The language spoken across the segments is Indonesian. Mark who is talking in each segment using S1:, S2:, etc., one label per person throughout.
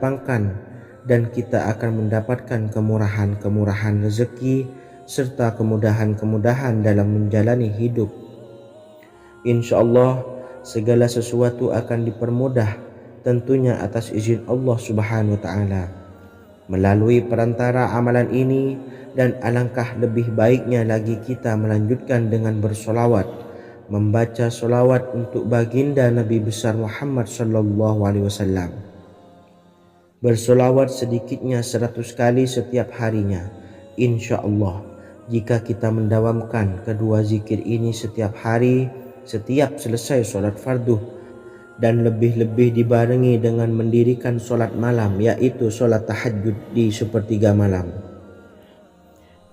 S1: lapangkan dan kita akan mendapatkan kemurahan-kemurahan rezeki serta kemudahan-kemudahan dalam menjalani hidup. Insya Allah segala sesuatu akan dipermudah, tentunya atas izin Allah Subhanahu wa Ta'ala melalui perantara amalan ini. Dan alangkah lebih baiknya lagi kita melanjutkan dengan bersolawat, membaca solawat untuk baginda Nabi besar Muhammad sallallahu alaihi wasallam. Bersolawat sedikitnya 100 kali setiap harinya. Insya Allah jika kita mendawamkan kedua zikir ini setiap hari, setiap selesai solat fardu, dan lebih-lebih dibarengi dengan mendirikan solat malam, yaitu solat tahajud di sepertiga malam,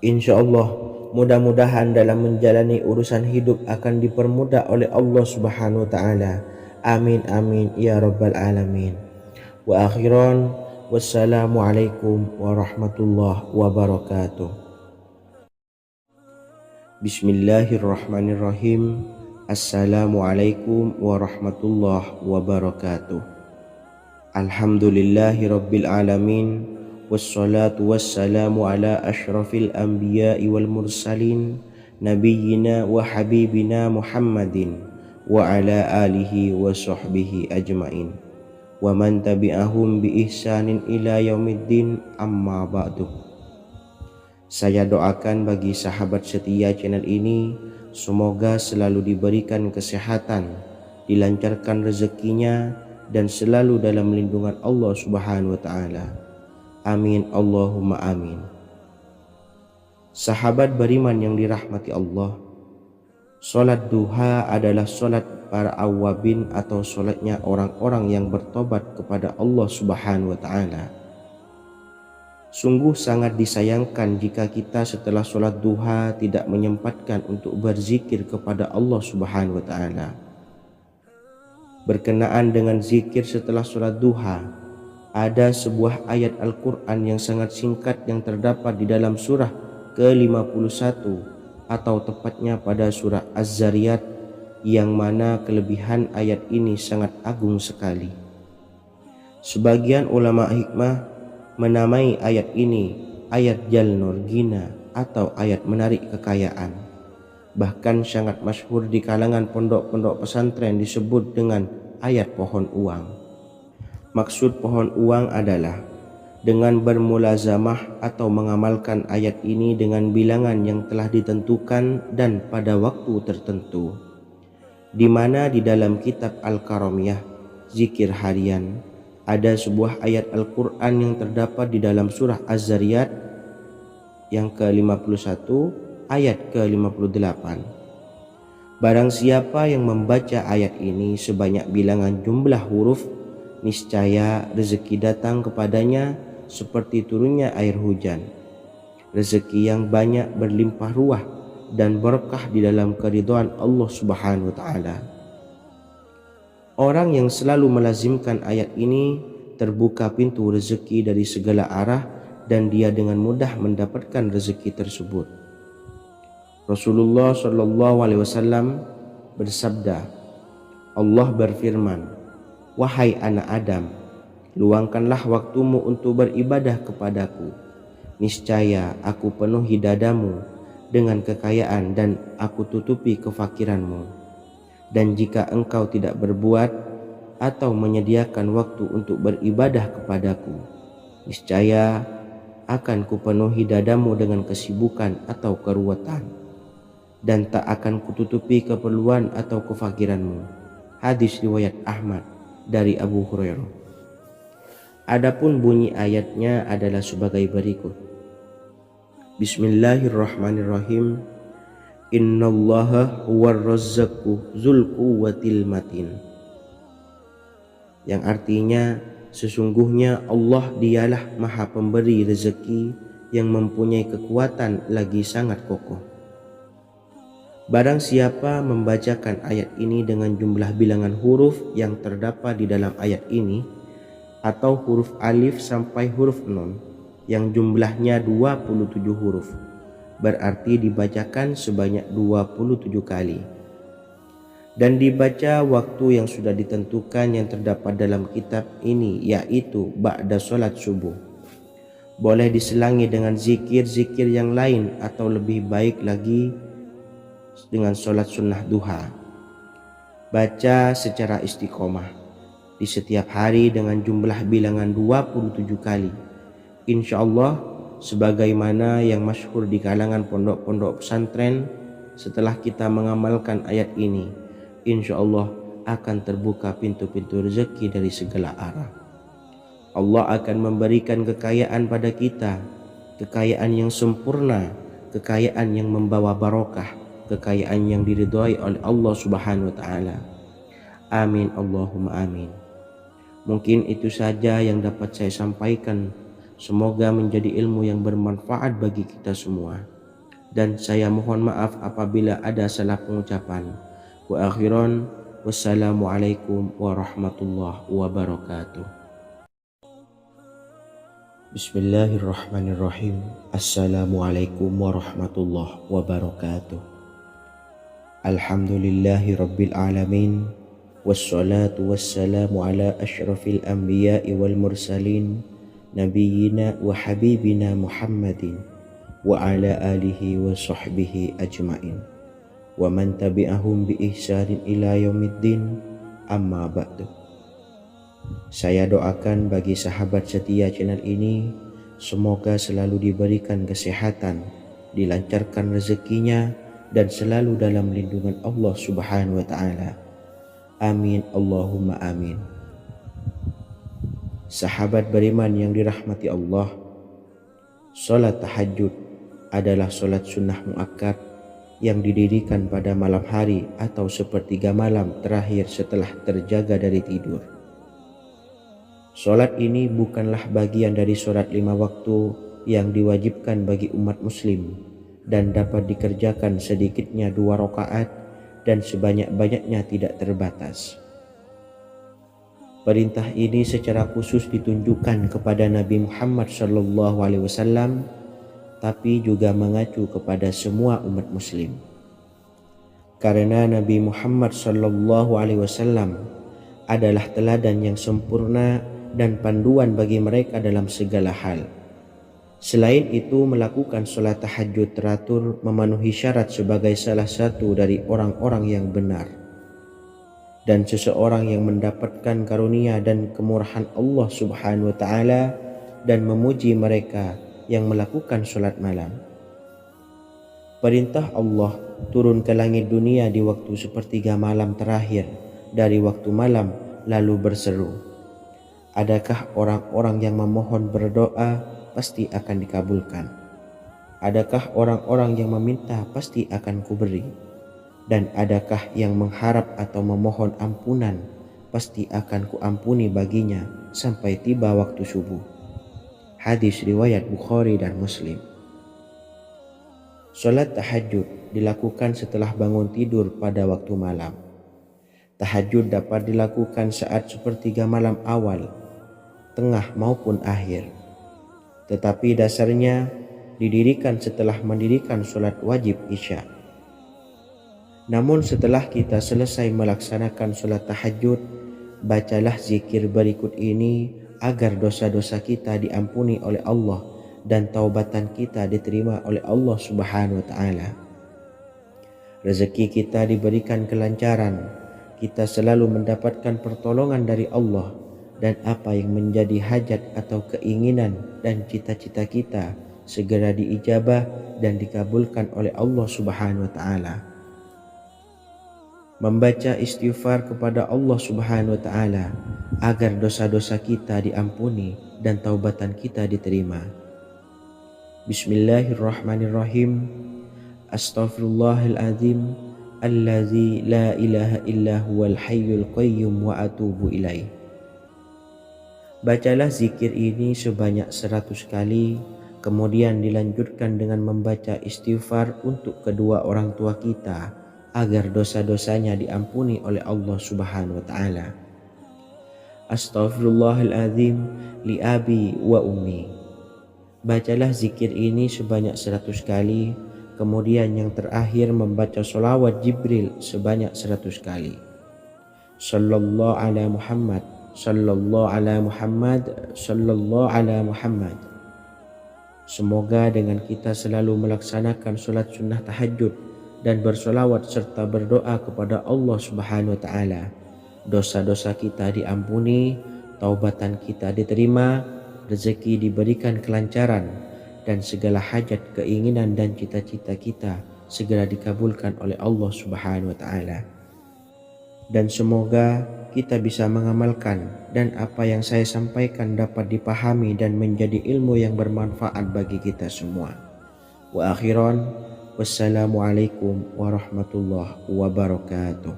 S1: insya Allah mudah-mudahan dalam menjalani urusan hidup akan dipermudah oleh Allah Subhanahu wa Ta'ala. Amin amin ya rabbal alamin. Wa akhiran, wassalamualaikum warahmatullahi wabarakatuh. Bismillahirrahmanirrahim. Assalamualaikum warahmatullahi wabarakatuh. Alhamdulillahi rabbil alamin. Wassalatu wassalamu ala ashrafil anbiya'i wal mursalin nabiyyina wa habibina Muhammadin wa ala alihi wa sahbihi ajmain wa man tabi'ahum bi ihsanin ila yaumiddin, amma ba'du. Saya doakan bagi sahabat setia channel ini, semoga selalu diberikan kesehatan, dilancarkan rezekinya, dan selalu dalam lindungan Allah Subhanahu wa Ta'ala. Amin Allahumma amin. Sahabat beriman yang dirahmati Allah, solat duha adalah solat para awabin atau solatnya orang-orang yang bertobat kepada Allah Subhanahu wa Ta'ala. Sungguh sangat disayangkan jika kita setelah solat duha tidak menyempatkan untuk berzikir kepada Allah Subhanahu wa Ta'ala. Berkenaan dengan zikir setelah solat duha, ada sebuah ayat Al-Quran yang sangat singkat yang terdapat di dalam surah ke-51 atau tepatnya pada surah Az-Zariyat, yang mana kelebihan ayat ini sangat agung sekali. Sebagian ulama hikmah menamai ayat ini ayat Jalnur Gina atau ayat menarik kekayaan. Bahkan sangat masyhur di kalangan pondok-pondok pesantren disebut dengan ayat pohon uang. Maksud pohon uang adalah dengan bermulazamah atau mengamalkan ayat ini dengan bilangan yang telah ditentukan dan pada waktu tertentu, di mana di dalam kitab Al-Karamiyah zikir harian ada sebuah ayat Al-Quran yang terdapat di dalam surah Az-Zariyat yang ke-51 ayat ke-58. Barang siapa yang membaca ayat ini sebanyak bilangan jumlah huruf, niscaya rezeki datang kepadanya seperti turunnya air hujan. Rezeki yang banyak berlimpah ruah dan berkah di dalam keridhaan Allah Subhanahu wa Ta'ala. Orang yang selalu melazimkan ayat ini terbuka pintu rezeki dari segala arah dan dia dengan mudah mendapatkan rezeki tersebut. Rasulullah Shallallahu Alaihi Wasallam bersabda, Allah berfirman, wahai anak Adam, luangkanlah waktumu untuk beribadah kepadaku. Niscaya aku penuhi dadamu dengan kekayaan dan aku tutupi kefakiranmu. Dan jika engkau tidak berbuat atau menyediakan waktu untuk beribadah kepadaku, niscaya akan kupenuhi dadamu dengan kesibukan atau keruwetan, dan tak akan kututupi keperluan atau kefakiranmu. Hadis riwayat Ahmad dari Abu Hurairah. Adapun bunyi ayatnya adalah sebagai berikut. Bismillahirrahmanirrahim. Innallaha huwar razzaqu dzul quwwatil matin. Yang artinya sesungguhnya Allah dialah Maha Pemberi rezeki yang mempunyai kekuatan lagi sangat kokoh. Barang siapa membacakan ayat ini dengan jumlah bilangan huruf yang terdapat di dalam ayat ini, atau huruf alif sampai huruf nun yang jumlahnya 27 huruf, berarti dibacakan sebanyak 27 kali. dan dibaca waktu yang sudah ditentukan yang terdapat dalam kitab ini, yaitu ba'da solat subuh. Boleh diselangi dengan zikir-zikir yang lain atau lebih baik lagi dengan solat sunnah duha. Baca secara istiqomah di setiap hari dengan jumlah bilangan 27 kali. Insya Allah sebagaimana yang masyhur di kalangan pondok-pondok pesantren, setelah kita mengamalkan ayat ini, insya Allah akan terbuka pintu-pintu rezeki dari segala arah. Allah akan memberikan kekayaan pada kita, kekayaan yang sempurna, kekayaan yang membawa barokah, kekayaan yang diridhai oleh Allah Subhanahu wa taala. Amin Allahumma amin. Mungkin itu saja yang dapat saya sampaikan. Semoga menjadi ilmu yang bermanfaat bagi kita semua. Dan saya mohon maaf apabila ada salah pengucapan. Wa akhiran, wassalamualaikum warahmatullahi wabarakatuh. Bismillahirrahmanirrahim. Assalamualaikum warahmatullahi wabarakatuh. Alhamdulillahi rabbil alamin. Wassalatu wassalamu ala ashrafil anbiya'i wal mursalin, nabiyyina wa habibina Muhammadin wa ala alihi wa sahbihi ajmain wa man tabi'ahum bi ihsanin ila yaumiddin, amma ba'du. Saya doakan bagi sahabat setia channel ini, semoga selalu diberikan kesehatan, dilancarkan rezekinya, dan selalu dalam lindungan Allah Subhanahu wa ta'ala. Amin Allahumma amin. Sahabat beriman yang dirahmati Allah, salat tahajud adalah salat sunnah muakkad yang didirikan pada malam hari atau sepertiga malam terakhir setelah terjaga dari tidur. Salat ini bukanlah bagian dari salat 5 waktu yang diwajibkan bagi umat muslim dan dapat dikerjakan sedikitnya 2 rakaat dan sebanyak-banyaknya tidak terbatas. Perintah ini secara khusus ditunjukkan kepada Nabi Muhammad SAW, tapi juga mengacu kepada semua umat muslim. Karena Nabi Muhammad SAW adalah teladan yang sempurna dan panduan bagi mereka dalam segala hal. Selain itu, melakukan sholat tahajud teratur memenuhi syarat sebagai salah satu dari orang-orang yang benar. Dan seseorang yang mendapatkan karunia dan kemurahan Allah Subhanahu wa ta'ala dan memuji mereka yang melakukan sholat malam. Perintah Allah turun ke langit dunia di waktu sepertiga malam terakhir dari waktu malam lalu berseru, adakah orang-orang yang memohon berdoa pasti akan dikabulkan? Adakah orang-orang yang meminta pasti akan kuberi? Dan adakah yang mengharap atau memohon ampunan pasti akan kuampuni baginya sampai tiba waktu subuh. Hadis riwayat Bukhari dan Muslim. Salat tahajud dilakukan setelah bangun tidur pada waktu malam. Tahajud dapat dilakukan saat sepertiga malam awal, tengah maupun akhir. Tetapi dasarnya didirikan setelah mendirikan sholat wajib isya. Namun setelah kita selesai melaksanakan sholat tahajud, bacalah zikir berikut ini agar dosa-dosa kita diampuni oleh Allah dan taubatan kita diterima oleh Allah Subhanahu wa ta'ala. Rezeki kita diberikan kelancaran, kita selalu mendapatkan pertolongan dari Allah, dan apa yang menjadi hajat atau keinginan dan cita-cita kita segera diijabah dan dikabulkan oleh Allah Subhanahu wa ta'ala. Membaca istighfar kepada Allah Subhanahu wa ta'ala agar dosa-dosa kita diampuni dan taubatan kita diterima. Bismillahirrahmanirrahim. Astaghfirullahaladzim allazi la ilaha illa huwal hayyul qayyum wa atubu ilaih. Bacalah zikir ini sebanyak 100 kali, kemudian dilanjutkan dengan membaca istighfar untuk kedua orang tua kita agar dosa-dosanya diampuni oleh Allah Subhanahu wa ta'ala. Astaghfirullahaladzim li abi wa ummi. Bacalah zikir ini sebanyak 100 kali, Kemudian yang terakhir membaca sholawat Jibril sebanyak 100 kali. Sallallahu ala Muhammad, sallallahu ala Muhammad, sallallahu ala Muhammad. Semoga dengan kita selalu melaksanakan sholat sunnah tahajud dan bersolawat serta berdoa kepada Allah Subhanahu wa Ta'ala, dosa-dosa kita diampuni, taubatan kita diterima, rezeki diberikan kelancaran, dan segala hajat, keinginan dan cita-cita kita segera dikabulkan oleh Allah Subhanahu wa Ta'ala. Dan semoga kita bisa mengamalkan dan apa yang saya sampaikan dapat dipahami dan menjadi ilmu yang bermanfaat bagi kita semua. Wa akhiran, wassalamualaikum warahmatullahi wabarakatuh.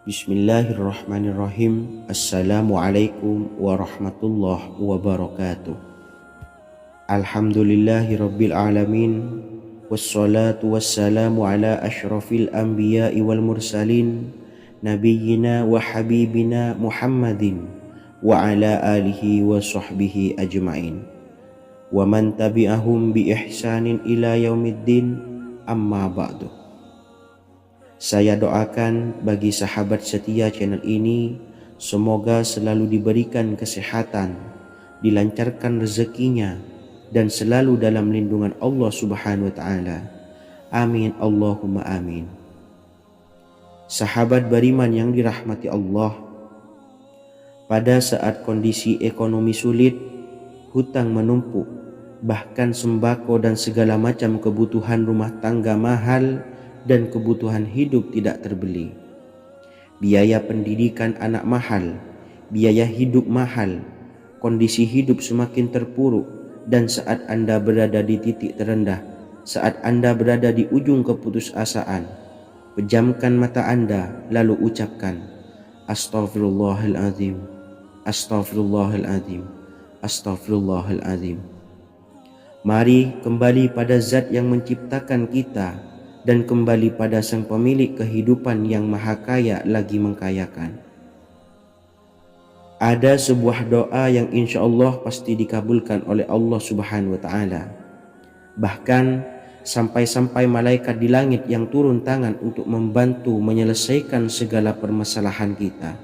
S1: Bismillahirrahmanirrahim. Assalamualaikum warahmatullahi wabarakatuh. Alhamdulillahi rabbil alamin, wassalatu wassalamu ala ashrafil anbiya'i wal mursalin, nabiyyina wa habibina Muhammadin wa ala alihi wa sahbihi ajma'in, wa man tabi'ahum bi ihsanin ila yaumiddin, amma ba'du. Saya doakan bagi sahabat setia channel ini, semoga selalu diberikan kesehatan, dilancarkan rezekinya, dan selalu dalam lindungan Allah Subhanahu wa Ta'ala. Amin Allahumma amin. Sahabat beriman yang dirahmati Allah, pada saat kondisi ekonomi sulit, hutang menumpuk, bahkan sembako dan segala macam kebutuhan rumah tangga mahal dan kebutuhan hidup tidak terbeli, biaya pendidikan anak mahal, biaya hidup mahal, kondisi hidup semakin terpuruk, dan saat Anda berada di titik terendah, saat Anda berada di ujung keputusasaan, pejamkan mata Anda lalu ucapkan Astaghfirullahaladzim, Astaghfirullahaladzim, Astaghfirullahaladzim. Mari kembali pada Zat yang menciptakan kita dan kembali pada Sang Pemilik kehidupan yang Maha Kaya lagi mengkayakan. Ada sebuah doa yang insya Allah pasti dikabulkan oleh Allah Subhanahu wa Ta'ala. Bahkan sampai-sampai malaikat di langit yang turun tangan untuk membantu menyelesaikan segala permasalahan kita.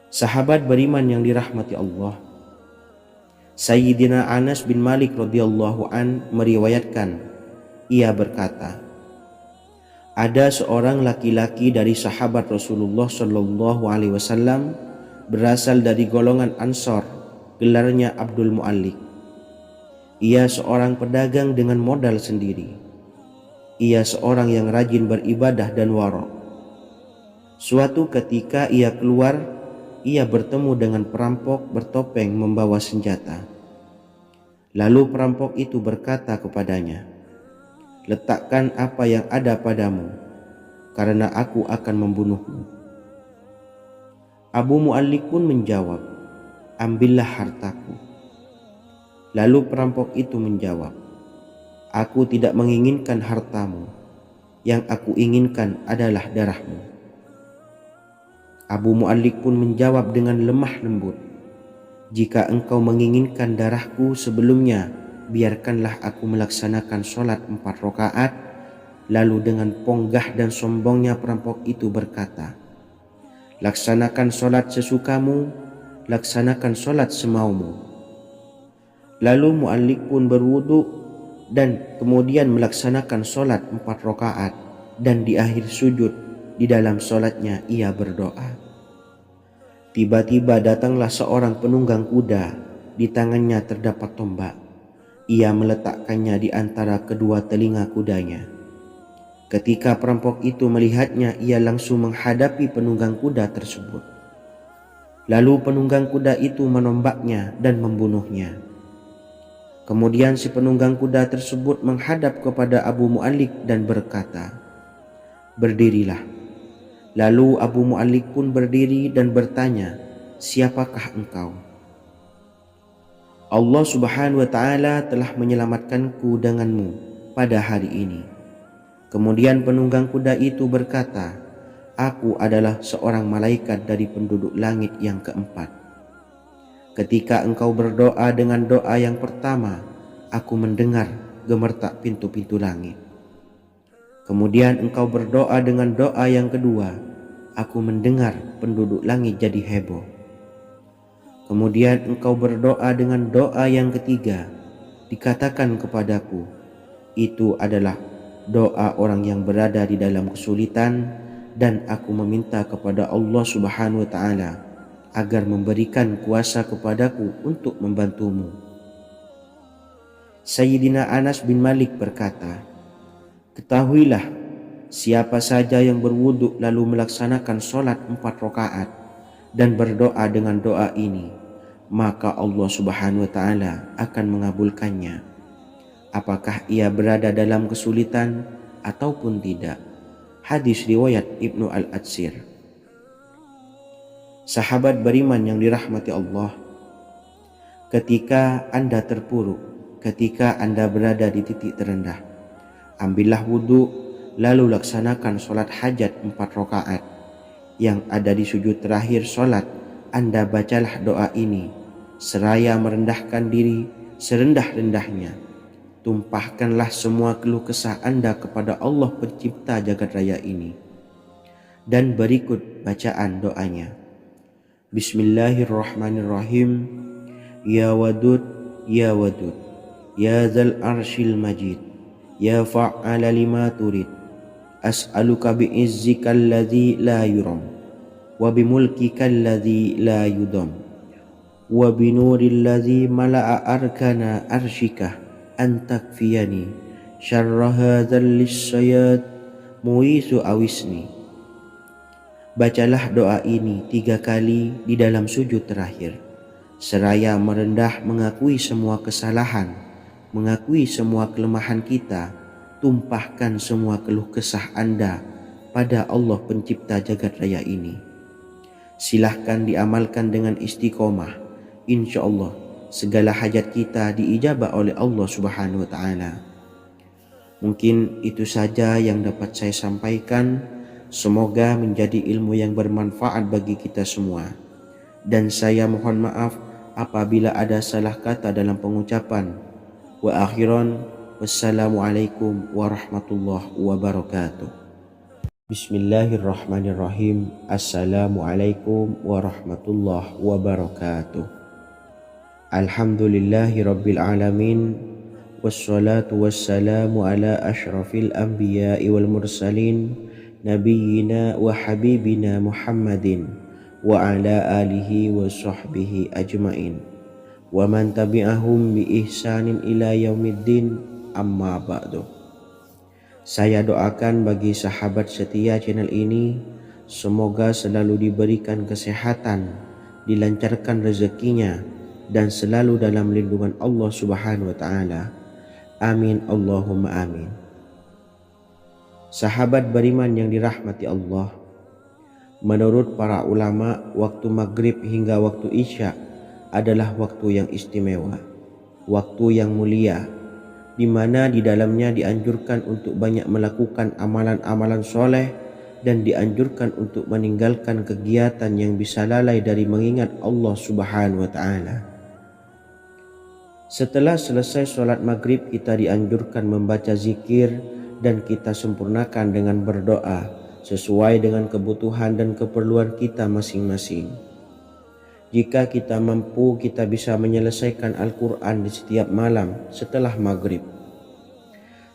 S1: Sahabat beriman yang dirahmati Allah, Sayyidina Anas bin Malik radhiyallahu an meriwayatkan, ia berkata, ada seorang laki-laki dari sahabat Rasulullah Shallallahu Alaihi Wasallam berasal dari golongan Ansor, gelarnya Abdul Mu'allik. Ia seorang pedagang dengan modal sendiri. Ia seorang yang rajin beribadah dan wara'. Suatu ketika ia keluar, ia bertemu dengan perampok bertopeng membawa senjata. Lalu perampok itu berkata kepadanya, letakkan apa yang ada padamu, karena aku akan membunuhmu. Abu Mu'allik pun menjawab, ambillah hartaku. Lalu perampok itu menjawab, aku tidak menginginkan hartamu, yang aku inginkan adalah darahmu. Abu Mu'allik pun menjawab dengan lemah lembut, jika engkau menginginkan darahku sebelumnya, biarkanlah aku melaksanakan sholat 4 rakaat. Lalu dengan ponggah dan sombongnya perampok itu berkata, laksanakan sholat sesukamu, laksanakan sholat semaumu. Lalu Mu'allik pun berwudu dan kemudian melaksanakan sholat 4 rakaat, dan di akhir sujud di dalam sholatnya ia berdoa. Tiba-tiba datanglah seorang penunggang kuda, di tangannya terdapat tombak. Ia meletakkannya di antara kedua telinga kudanya. Ketika perampok itu melihatnya, ia langsung menghadapi penunggang kuda tersebut. Lalu penunggang kuda itu menombaknya dan membunuhnya. Kemudian si penunggang kuda tersebut menghadap kepada Abu Mu'allik dan berkata, berdirilah. Lalu Abu Mu'allik pun berdiri dan bertanya, siapakah engkau? Allah Subhanahu wa Ta'ala telah menyelamatkanku denganmu pada hari ini. Kemudian penunggang kuda itu berkata, aku adalah seorang malaikat dari penduduk langit yang keempat. Ketika engkau berdoa dengan doa yang pertama, aku mendengar gemertak pintu-pintu langit. Kemudian engkau berdoa dengan doa yang kedua, aku mendengar penduduk langit jadi heboh. Kemudian engkau berdoa dengan doa yang ketiga, dikatakan kepadaku, itu adalah doa orang yang berada di dalam kesulitan, dan aku meminta kepada Allah Subhanahu wa Ta'ala agar memberikan kuasa kepadaku untuk membantumu. Sayyidina Anas bin Malik berkata, ketahuilah, siapa saja yang berwudu lalu melaksanakan sholat 4 rakaat dan berdoa dengan doa ini, maka Allah Subhanahu wa Ta'ala akan mengabulkannya, apakah ia berada dalam kesulitan ataupun tidak. Hadis riwayat Ibnu Al-Atsir. Sahabat beriman yang dirahmati Allah, ketika Anda terpuruk, ketika Anda berada di titik terendah, ambillah wudhu lalu laksanakan sholat hajat 4 rakaat. Yang ada di sujud terakhir sholat, Anda bacalah doa ini seraya merendahkan diri serendah-rendahnya. Tumpahkanlah semua keluh kesah Anda kepada Allah pencipta jagat raya ini. Dan berikut bacaan doanya. Bismillahirrahmanirrahim. Ya Wadud, Ya Wadud, Ya Dzal Arsyil Majid, Ya Fa'ala lima turid, as'aluka bi'izzikal ladzi la yuram, wa bimulkikal ladzi la yudam, wa binuril ladzi mala'a arkana arsyikah, antakfiyani syarra hadzal lisyayat muisu awisni. Bacalah doa ini 3 kali di dalam sujud terakhir, seraya merendah mengakui semua kesalahan, mengakui semua kelemahan kita. Tumpahkan semua keluh kesah Anda pada Allah pencipta jagat raya ini. Silahkan diamalkan dengan istiqomah. Insya Allah segala hajat kita diijabah oleh Allah Subhanahu wa Ta'ala. Mungkin itu saja yang dapat saya sampaikan. Semoga menjadi ilmu yang bermanfaat bagi kita semua. Dan saya mohon maaf apabila ada salah kata dalam pengucapan. Wa akhiran, wassalamualaikum warahmatullahi wabarakatuh. Bismillahirrahmanirrahim. Assalamualaikum warahmatullahi wabarakatuh. Alhamdulillahi rabbil alamin, wassalatu wassalamu ala ashrafil anbiya'i wal mursalin, nabiyyina wa habibina Muhammadin wa ala alihi wa sahbihi ajmain, wa man tabi'ahum bi ihsanin ila yaumiddin, amma ba'du. Saya doakan bagi sahabat setia channel ini, semoga selalu diberikan kesehatan, dilancarkan rezekinya, dan selalu dalam lindungan Allah Subhanahu wa Ta'ala. Amin Allahumma amin. Sahabat beriman yang dirahmati Allah, menurut para ulama, waktu maghrib hingga waktu isya adalah waktu yang istimewa, waktu yang mulia, di mana di dalamnya dianjurkan untuk banyak melakukan amalan-amalan soleh dan dianjurkan untuk meninggalkan kegiatan yang bisa lalai dari mengingat Allah Subhanahu wa Ta'ala. Setelah selesai sholat maghrib, kita dianjurkan membaca zikir dan kita sempurnakan dengan berdoa sesuai dengan kebutuhan dan keperluan kita masing-masing. Jika kita mampu, kita bisa menyelesaikan Al-Quran di setiap malam setelah maghrib.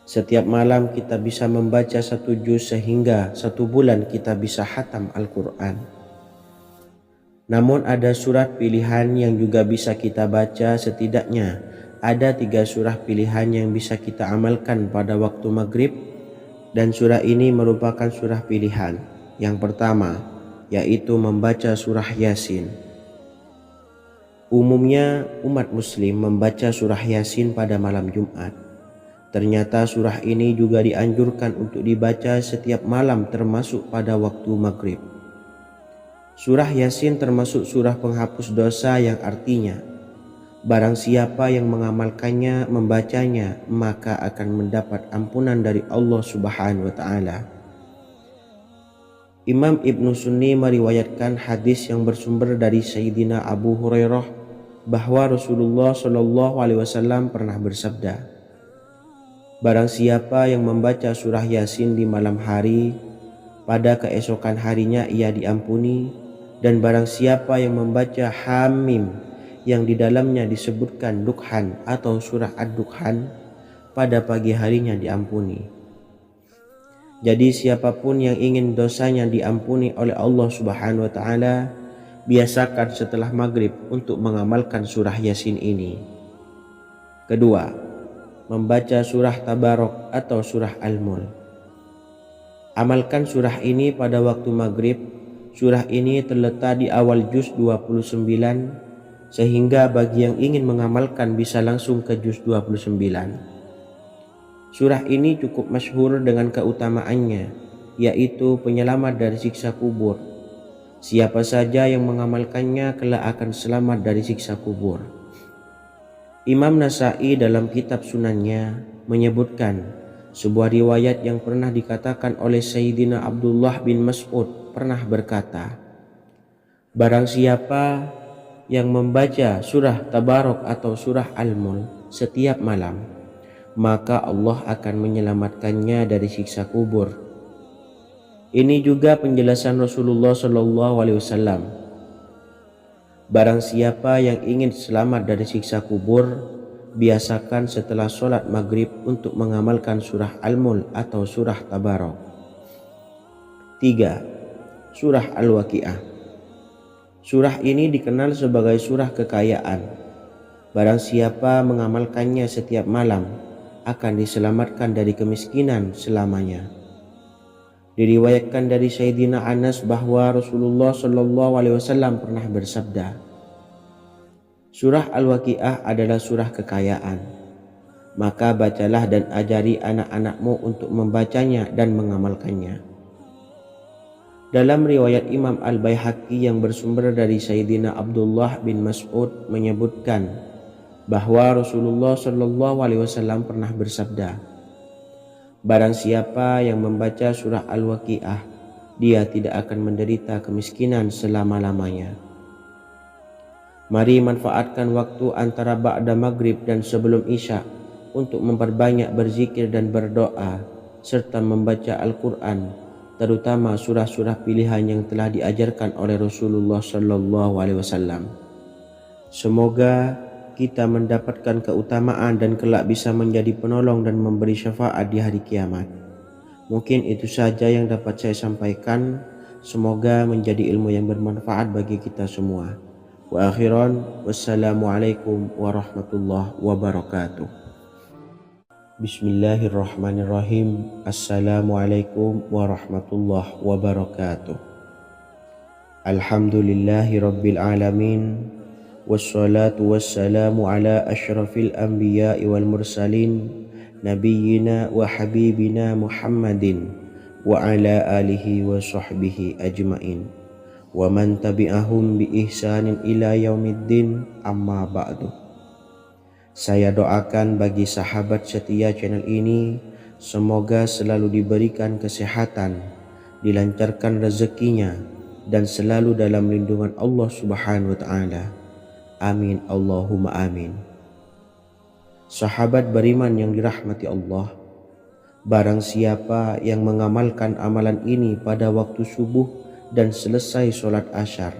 S1: Setiap malam kita bisa membaca 1 juz sehingga 1 bulan kita bisa khatam Al-Quran. Namun ada surat pilihan yang juga bisa kita baca. Setidaknya ada 3 surah pilihan yang bisa kita amalkan pada waktu maghrib, dan surah ini merupakan surah pilihan. Yang pertama yaitu membaca surah Yasin. Umumnya umat muslim membaca surah Yasin pada malam Jumat. Ternyata surah ini juga dianjurkan untuk dibaca setiap malam termasuk pada waktu maghrib. Surah Yasin termasuk surah penghapus dosa yang artinya barang siapa yang mengamalkannya, membacanya, maka akan mendapat ampunan dari Allah Subhanahu wa Ta'ala. Imam Ibnu Sunni meriwayatkan hadis yang bersumber dari Sayyidina Abu Hurairah bahwa Rasulullah Shallallahu Alaihi Wasallam pernah bersabda, barang siapa yang membaca surah Yasin di malam hari, pada keesokan harinya ia diampuni, dan barang siapa yang membaca Hamim yang di dalamnya disebutkan Dukhan atau surah Ad-Dukhan, pada pagi harinya diampuni. Jadi siapapun yang ingin dosanya diampuni oleh Allah Subhanahu wa Ta'ala, biasakan setelah maghrib untuk mengamalkan surah Yasin ini. Kedua, membaca surah Tabarok atau surah Al-Mulk. Amalkan surah ini pada waktu maghrib. Surah ini terletak di awal juz 29, sehingga bagi yang ingin mengamalkan bisa langsung ke juz 29. Surah ini cukup masyhur dengan keutamaannya, yaitu penyelamat dari siksa kubur. Siapa saja yang mengamalkannya kelak akan selamat dari siksa kubur. Imam Nasai dalam kitab Sunannya menyebutkan sebuah riwayat yang pernah dikatakan oleh Sayyidina Abdullah bin Mas'ud pernah berkata, barang siapa yang membaca surah Tabarok atau surah Al-Mulk setiap malam, maka Allah akan menyelamatkannya dari siksa kubur. Ini juga penjelasan Rasulullah Shallallahu Alaihi Wasallam. Barang siapa yang ingin selamat dari siksa kubur, biasakan setelah sholat maghrib untuk mengamalkan surah Al-Mulk atau surah Tabarok. 3. Surah Al-Waqiah. Surah ini dikenal sebagai surah kekayaan. Barang siapa mengamalkannya setiap malam, akan diselamatkan dari kemiskinan selamanya. Diriwayatkan dari Sayyidina Anas bahwa Rasulullah Shallallahu Alaihi Wasallam pernah bersabda, surah Al-Waqiah adalah surah kekayaan. Maka bacalah dan ajari anak-anakmu untuk membacanya dan mengamalkannya. Dalam riwayat Imam Al-Baihaqi yang bersumber dari Sayyidina Abdullah bin Mas'ud menyebutkan bahwa Rasulullah Shallallahu Alaihi Wasallam pernah bersabda, barang siapa yang membaca surah Al-Waqiah, dia tidak akan menderita kemiskinan selama-lamanya. Mari manfaatkan waktu antara ba'da maghrib dan sebelum isya untuk memperbanyak berzikir dan berdoa serta membaca Al-Quran, terutama surah-surah pilihan yang telah diajarkan oleh Rasulullah Shallallahu Alaihi Wasallam. Semoga kita mendapatkan keutamaan dan kelak bisa menjadi penolong dan memberi syafaat di hari kiamat. Mungkin itu saja yang dapat saya sampaikan. Semoga menjadi ilmu yang bermanfaat bagi kita semua. Wa akhiran, wassalamualaikum warahmatullahi wabarakatuh. Bismillahirrahmanirrahim. Assalamualaikum warahmatullahi wabarakatuh. Alhamdulillahi rabbil alamin. Wassalatu wassalamu ala ashrafil anbiya wal mursalin nabiyyina wa habibina Muhammadin wa ala alihi wa sahbihi ajmain wa man tabi'ahum bi ihsanin ila yaumiddin, amma ba'du. Saya doakan bagi sahabat setia channel ini, semoga selalu diberikan kesehatan, dilancarkan rezekinya, dan selalu dalam lindungan Allah Subhanahu wa Ta'ala. Amin Allahumma amin. Sahabat beriman yang dirahmati Allah, barang siapa yang mengamalkan amalan ini pada waktu subuh dan selesai sholat asyar,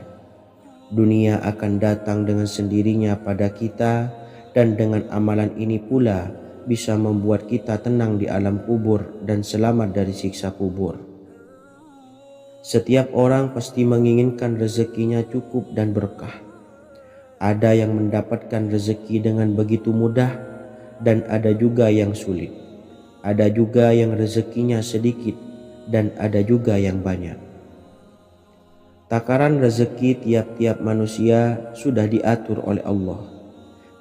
S1: dunia akan datang dengan sendirinya pada kita, dan dengan amalan ini pula bisa membuat kita tenang di alam kubur dan selamat dari siksa kubur. Setiap orang pasti menginginkan rezekinya cukup dan berkah. Ada yang mendapatkan rezeki dengan begitu mudah, dan ada juga yang sulit. Ada juga yang rezekinya sedikit, dan ada juga yang banyak. Takaran rezeki tiap-tiap manusia sudah diatur oleh Allah.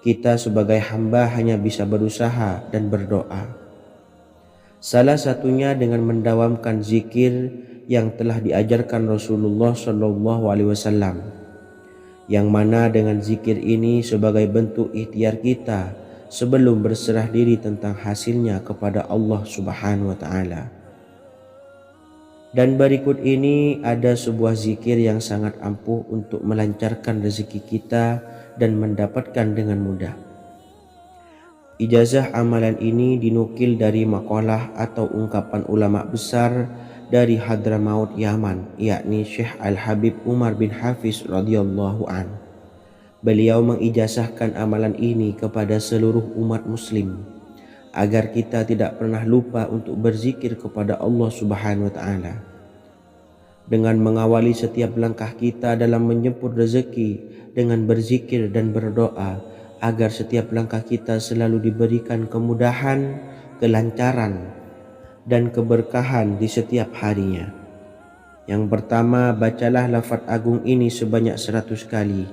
S1: Kita sebagai hamba hanya bisa berusaha dan berdoa. Salah satunya dengan mendawamkan zikir yang telah diajarkan Rasulullah Shallallahu Alaihi Wasallam, yang mana dengan zikir ini sebagai bentuk ikhtiar kita sebelum berserah diri tentang hasilnya kepada Allah Subhanahu wa Ta'ala. Dan berikut ini ada sebuah zikir yang sangat ampuh untuk melancarkan rezeki kita dan mendapatkan dengan mudah. Ijazah amalan ini dinukil dari makalah atau ungkapan ulama besar dari Hadramaut Yaman, yakni Syekh Al-Habib Umar bin Hafiz radhiyallahu an. Beliau mengijazahkan amalan ini kepada seluruh umat muslim agar kita tidak pernah lupa untuk berzikir kepada Allah Subhanahu wa taala. Dengan mengawali setiap langkah kita dalam menjemput rezeki dengan berzikir dan berdoa agar setiap langkah kita selalu diberikan kemudahan, kelancaran, dan keberkahan di setiap harinya. Yang pertama, bacalah lafaz agung ini sebanyak 100 kali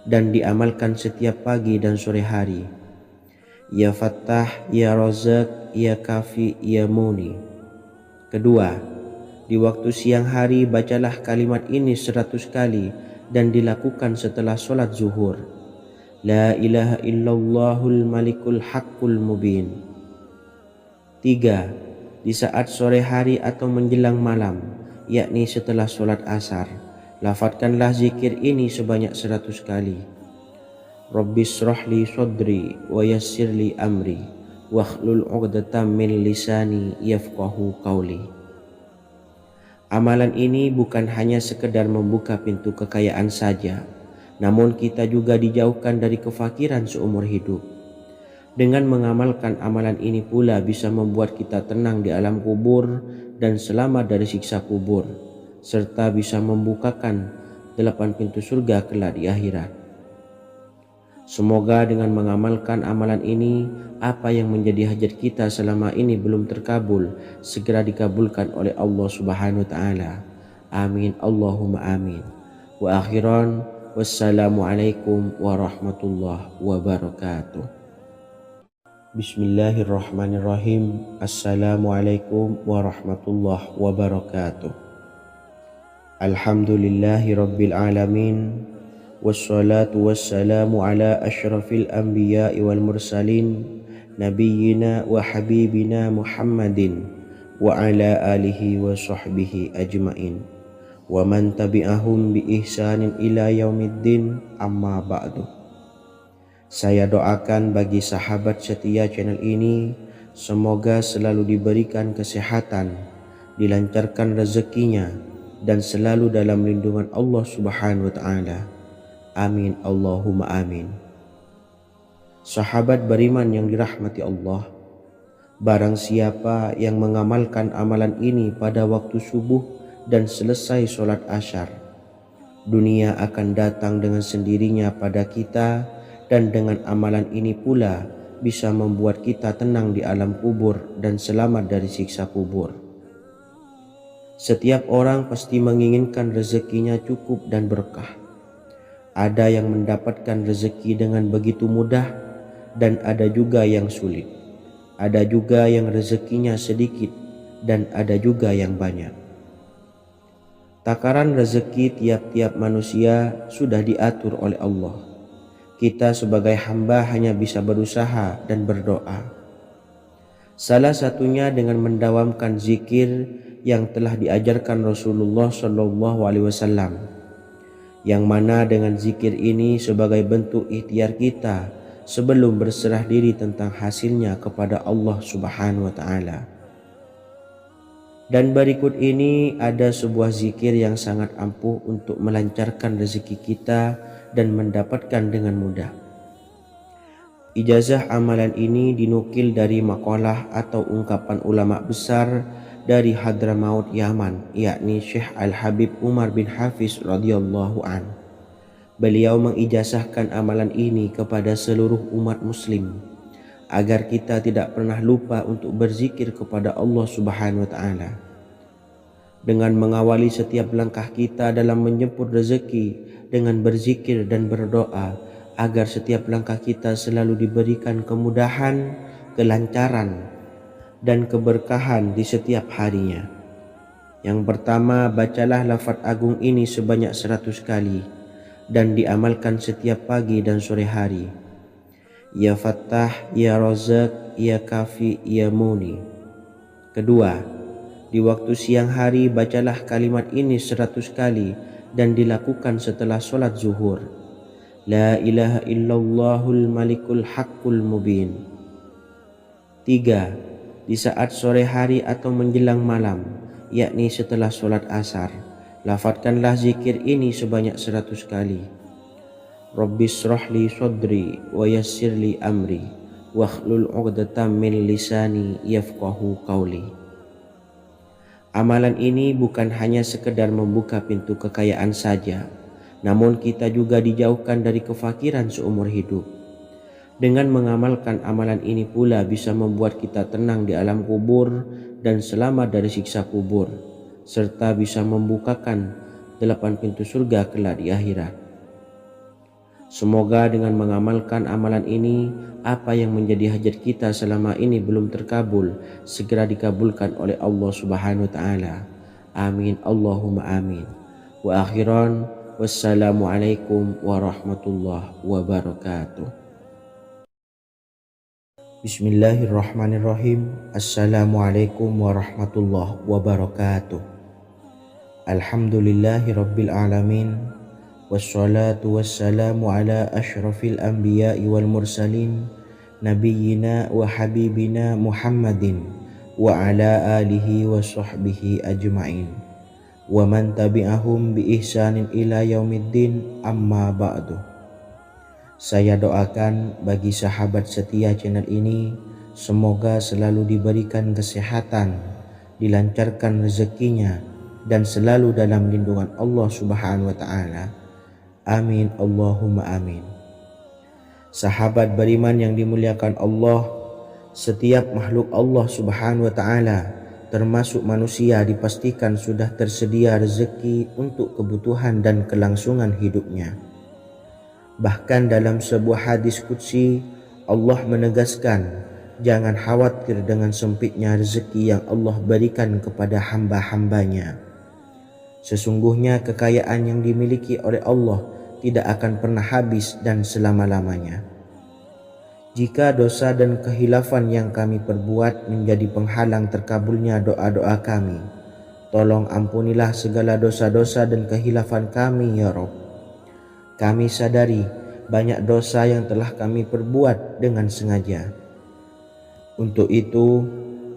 S1: dan diamalkan setiap pagi dan sore hari. Ya Fattah, Ya Razak, Ya Kafi, Ya Muni. Kedua, di waktu siang hari bacalah kalimat ini 100 kali dan dilakukan setelah sholat zuhur. La ilaha illallahul malikul haqqul mubin. 3. Di saat sore hari atau menjelang malam, yakni setelah sholat asar, lafadzkanlah zikir ini sebanyak 100 kali. Rabbis shrahli sodri wa yassirli amri wakhlul 'uqdatam min lisani yafqahu qawli. Amalan ini bukan hanya sekedar membuka pintu kekayaan saja, namun kita juga dijauhkan dari kefakiran seumur hidup. Dengan mengamalkan amalan ini pula bisa membuat kita tenang di alam kubur dan selamat dari siksa kubur, serta bisa membukakan 8 pintu surga kelak di akhirat. Semoga dengan mengamalkan amalan ini, apa yang menjadi hajat kita selama ini belum terkabul, segera dikabulkan oleh Allah Subhanahu wa taala. Amin Allahumma amin. Wa akhiran, wassalamualaikum warahmatullahi wabarakatuh. Bismillahirrahmanirrahim. Assalamualaikum warahmatullahi wabarakatuh. Alhamdulillahi rabbil alamin. Wassalatu wassalamu ala ashrafil anbiya'i wal mursalin nabiyyina wa habibina Muhammadin wa ala alihi wa sahbihi ajmain wa man tabi'ahum bi ihsanin ila yaumiddin, amma ba'du. Saya doakan bagi sahabat setia channel ini, semoga selalu diberikan kesehatan, dilancarkan rezekinya, dan selalu dalam lindungan Allah Subhanahu wa taala. Amin Allahumma amin. Sahabat beriman yang dirahmati Allah, barang siapa yang mengamalkan amalan ini pada waktu subuh dan selesai sholat asyar, dunia akan datang dengan sendirinya pada kita, dan dengan amalan ini pula bisa membuat kita tenang di alam kubur dan selamat dari siksa kubur. Setiap orang pasti menginginkan rezekinya cukup dan berkah. Ada yang mendapatkan rezeki dengan begitu mudah dan ada juga yang sulit. Ada juga yang rezekinya sedikit dan ada juga yang banyak. Takaran rezeki tiap-tiap manusia sudah diatur oleh Allah. Kita sebagai hamba hanya bisa berusaha dan berdoa. Salah satunya dengan mendawamkan zikir yang telah diajarkan Rasulullah SAW, yang mana dengan zikir ini sebagai bentuk ikhtiar kita sebelum berserah diri tentang hasilnya kepada Allah Subhanahu wa taala. Dan berikut ini ada sebuah zikir yang sangat ampuh untuk melancarkan rezeki kita dan mendapatkan dengan mudah. Ijazah amalan ini dinukil dari makalah atau ungkapan ulama besar dari Hadramaut Yaman, yakni Syekh Al-Habib Umar bin Hafiz radhiyallahu an. Beliau mengijazahkan amalan ini kepada seluruh umat muslim agar kita tidak pernah lupa untuk berzikir kepada Allah Subhanahu wa taala. Dengan mengawali setiap langkah kita dalam menjemput rezeki dengan berzikir dan berdoa agar setiap langkah kita selalu diberikan kemudahan, kelancaran, dan keberkahan di setiap harinya. Yang pertama, bacalah lafaz agung ini sebanyak 100 kali dan diamalkan setiap pagi dan sore hari. Ya Fattah, Ya Razak, Ya Kafi, Ya Muni. Kedua, di waktu siang hari bacalah kalimat ini 100 kali dan dilakukan setelah sholat zuhur. La ilaha illallahul malikul haqqul mubin. 3. Di saat sore hari atau menjelang malam, yakni setelah sholat asar, lafadzkanlah zikir ini sebanyak 100 kali. Rabbis shrahli sadri wa yassirli amri wakhlul 'uqdatam min lisani yafqahu qawli. Amalan ini bukan hanya sekedar membuka pintu kekayaan saja, namun kita juga dijauhkan dari kefakiran seumur hidup. Dengan mengamalkan amalan ini pula bisa membuat kita tenang di alam kubur dan selamat dari siksa kubur, serta bisa membukakan 8 pintu surga kelak di akhirat. Semoga dengan mengamalkan amalan ini, apa yang menjadi hajat kita selama ini belum terkabul, segera dikabulkan oleh Allah Subhanahu wa Ta'ala. Amin Allahumma amin. Wa akhiran, wassalamualaikum warahmatullahi wabarakatuh. Bismillahirrahmanirrahim. Assalamualaikum warahmatullahi wabarakatuh. Alhamdulillahi rabbil alamin. Wassalatu wassalamu ala ashrafil anbiya'i wal mursalin nabiyyina wa habibina Muhammadin wa ala alihi wa sahbihi ajma'in wa man tabi'ahum bi ihsanin ila yaumiddin, amma ba'du. Saya doakan bagi sahabat setia channel ini, semoga selalu diberikan kesehatan, dilancarkan rezekinya, dan selalu dalam lindungan Allah Subhanahu wa Ta'ala. Amin Allahumma amin. Sahabat beriman yang dimuliakan Allah, setiap makhluk Allah Subhanahu wa Ta'ala termasuk manusia dipastikan sudah tersedia rezeki untuk kebutuhan dan kelangsungan hidupnya. Bahkan dalam sebuah hadis qudsi, Allah menegaskan, jangan khawatir dengan sempitnya rezeki yang Allah berikan kepada hamba-hambanya. Sesungguhnya kekayaan yang dimiliki oleh Allah tidak akan pernah habis dan selama-lamanya. Jika dosa dan kehilafan yang kami perbuat menjadi penghalang terkabulnya doa-doa kami, tolong ampunilah segala dosa-dosa dan kehilafan kami ya Rabb. Kami sadari banyak dosa yang telah kami perbuat dengan sengaja. Untuk itu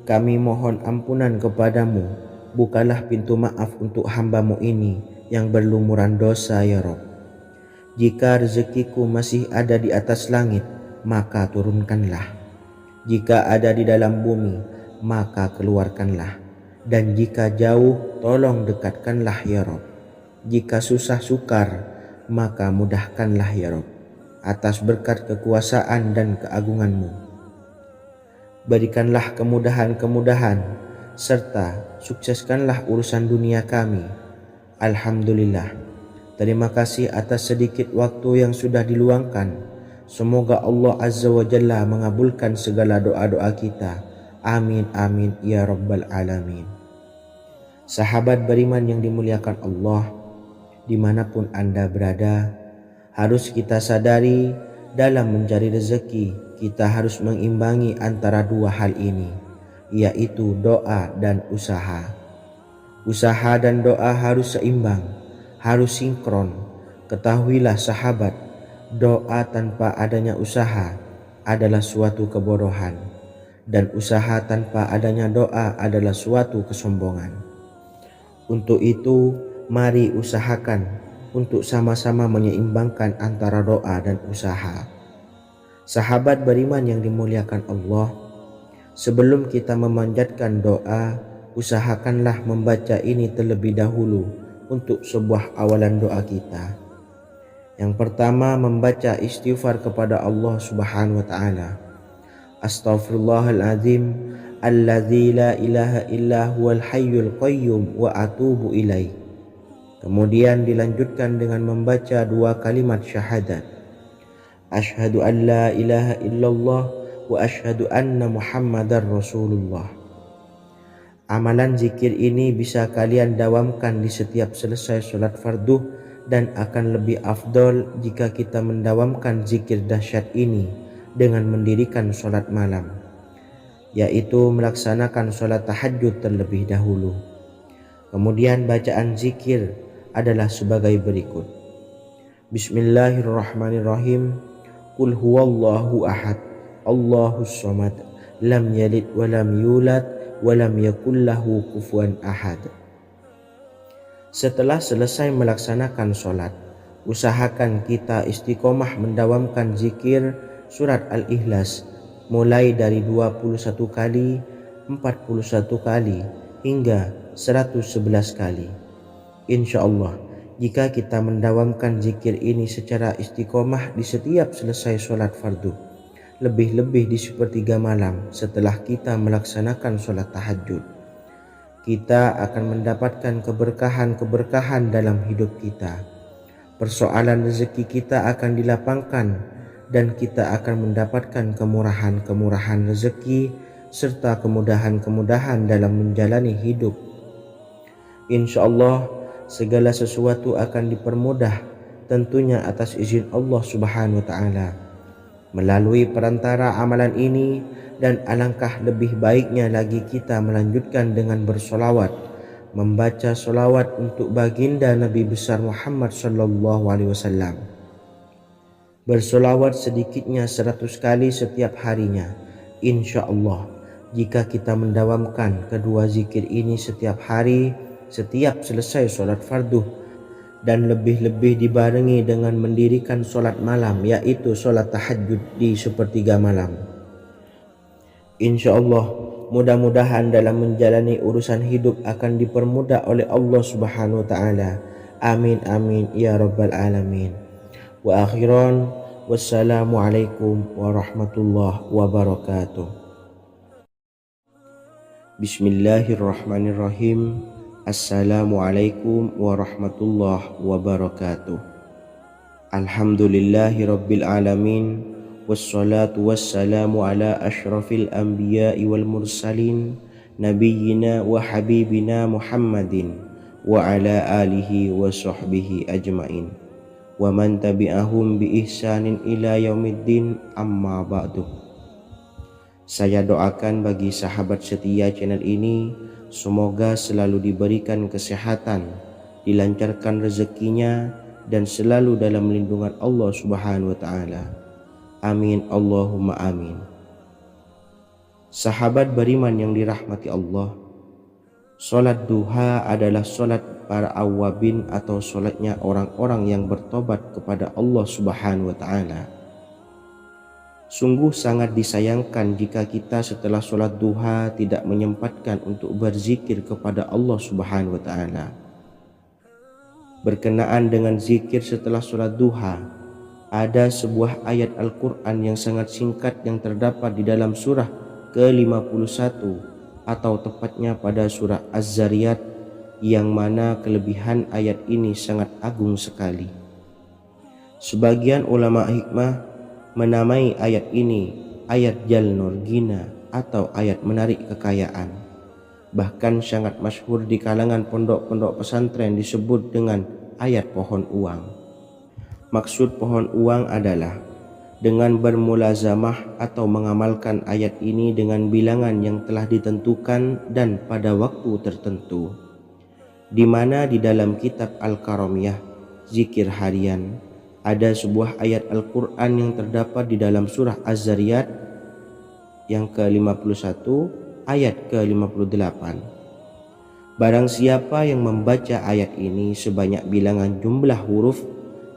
S1: kami mohon ampunan kepadamu. Bukalah pintu maaf untuk hamba-Mu ini yang berlumuran dosa ya Rabb. Jika rezekiku masih ada di atas langit, maka turunkanlah. Jika ada di dalam bumi, maka keluarkanlah. Dan jika jauh, tolong dekatkanlah ya Rabb. Jika susah sukar, maka mudahkanlah ya Rabb, atas berkat kekuasaan dan keagungan-Mu. Berikanlah kemudahan-kemudahan, serta sukseskanlah urusan dunia kami. Alhamdulillah. Terima kasih atas sedikit waktu yang sudah diluangkan. Semoga Allah Azza wa Jalla mengabulkan segala doa-doa kita. Amin amin ya rabbal alamin. Sahabat beriman yang dimuliakan Allah, dimanapun Anda berada, harus kita sadari dalam mencari rezeki kita harus mengimbangi antara dua hal ini, yaitu doa dan usaha. Usaha dan doa harus seimbang, harus sinkron. Ketahuilah sahabat, doa tanpa adanya usaha adalah suatu kebodohan, dan usaha tanpa adanya doa adalah suatu kesombongan. Untuk itu, mari usahakan untuk sama-sama menyeimbangkan antara doa dan usaha. Sahabat beriman yang dimuliakan Allah, sebelum kita memanjatkan doa, usahakanlah membaca ini terlebih dahulu untuk sebuah awalan doa kita. Yang pertama, membaca istighfar kepada Allah Subhanahu wa Ta'ala. Astaghfirullahaladzim alladzi la ilaha illa huwal hayyul qayyum wa atubu ilaih. Kemudian dilanjutkan dengan membaca dua kalimat syahadat. Asyhadu an la ilaha illallah wa asyhadu anna Muhammadar Rasulullah. Amalan zikir ini bisa kalian dawamkan di setiap selesai sholat fardu, dan akan lebih afdol jika kita mendawamkan zikir dahsyat ini dengan mendirikan sholat malam, yaitu melaksanakan sholat tahajud terlebih dahulu. Kemudian bacaan zikir adalah sebagai berikut. Bismillahirrahmanirrahim. Qul huwallahu ahad, Allahus samad, lam yalid wa lam yulad wa lam yakul lahu kufuwan ahad. Setelah selesai melaksanakan sholat, usahakan kita istiqomah mendawamkan zikir surat Al-Ikhlas mulai dari 21 kali, 41 kali, hingga 111 kali. Insya Allah, jika kita mendawamkan zikir ini secara istiqomah di setiap selesai sholat fardu, lebih-lebih di sepertiga malam setelah kita melaksanakan sholat tahajud, kita akan mendapatkan keberkahan-keberkahan dalam hidup kita. Persoalan rezeki kita akan dilapangkan dan kita akan mendapatkan kemurahan-kemurahan rezeki serta kemudahan-kemudahan dalam menjalani hidup. Insya Allah, segala sesuatu akan dipermudah tentunya atas izin Allah Subhanahu wa Ta'ala. Melalui perantara amalan ini, dan alangkah lebih baiknya lagi kita melanjutkan dengan bersolawat, membaca solawat untuk baginda Nabi besar Muhammad sallallahu alaihi wasallam. Bersolawat sedikitnya 100 kali setiap harinya. Insya Allah, jika kita mendawamkan kedua zikir ini setiap hari, setiap selesai sholat fardu, dan lebih-lebih dibarengi dengan mendirikan sholat malam, yaitu sholat tahajud di sepertiga malam, insya Allah mudah-mudahan dalam menjalani urusan hidup akan dipermudah oleh Allah Subhanahu wa Ta'ala. Amin amin ya rabbal alamin. Wa akhiran, wassalamualaikum warahmatullahi wabarakatuh. Bismillahirrahmanirrahim. Assalamualaikum warahmatullahi wabarakatuh. Alhamdulillahi rabbil alamin, wassalatu wassalamu ala ashrafil anbiya'i wal mursalin, nabiyyina wa habibina Muhammadin wa ala alihi wa sahbihi ajmain, wa man tabi'ahum bi ihsanin ila yaumiddin, amma ba'du. Saya doakan bagi sahabat setia channel ini, semoga selalu diberikan kesehatan, dilancarkan rezekinya, dan selalu dalam lindungan Allah Subhanahu wa Ta'ala. Amin Allahumma amin. Sahabat beriman yang dirahmati Allah, sholat duha adalah sholat para awabin atau sholatnya orang-orang yang bertobat kepada Allah Subhanahu wa Ta'ala. Sungguh sangat disayangkan jika kita setelah sholat duha tidak menyempatkan untuk berzikir kepada Allah Subhanahu wa Ta'ala. Berkenaan dengan zikir setelah sholat duha, ada sebuah ayat Al-Quran yang sangat singkat yang terdapat di dalam surah ke-51 atau tepatnya pada surah Az-Zariyat, yang mana kelebihan ayat ini sangat agung sekali. Sebagian ulama hikmah menamai ayat ini ayat Jalnur Gina atau ayat menarik kekayaan. Bahkan sangat masyhur di kalangan pondok-pondok pesantren disebut dengan ayat pohon uang. Maksud pohon uang adalah dengan bermulazamah atau mengamalkan ayat ini dengan bilangan yang telah ditentukan dan pada waktu tertentu, di mana di dalam kitab Al-Karamiyah zikir harian ada sebuah ayat Al-Quran yang terdapat di dalam surah Az-Zariyat yang ke-51 ayat ke-58. Barang siapa yang membaca ayat ini sebanyak bilangan jumlah huruf,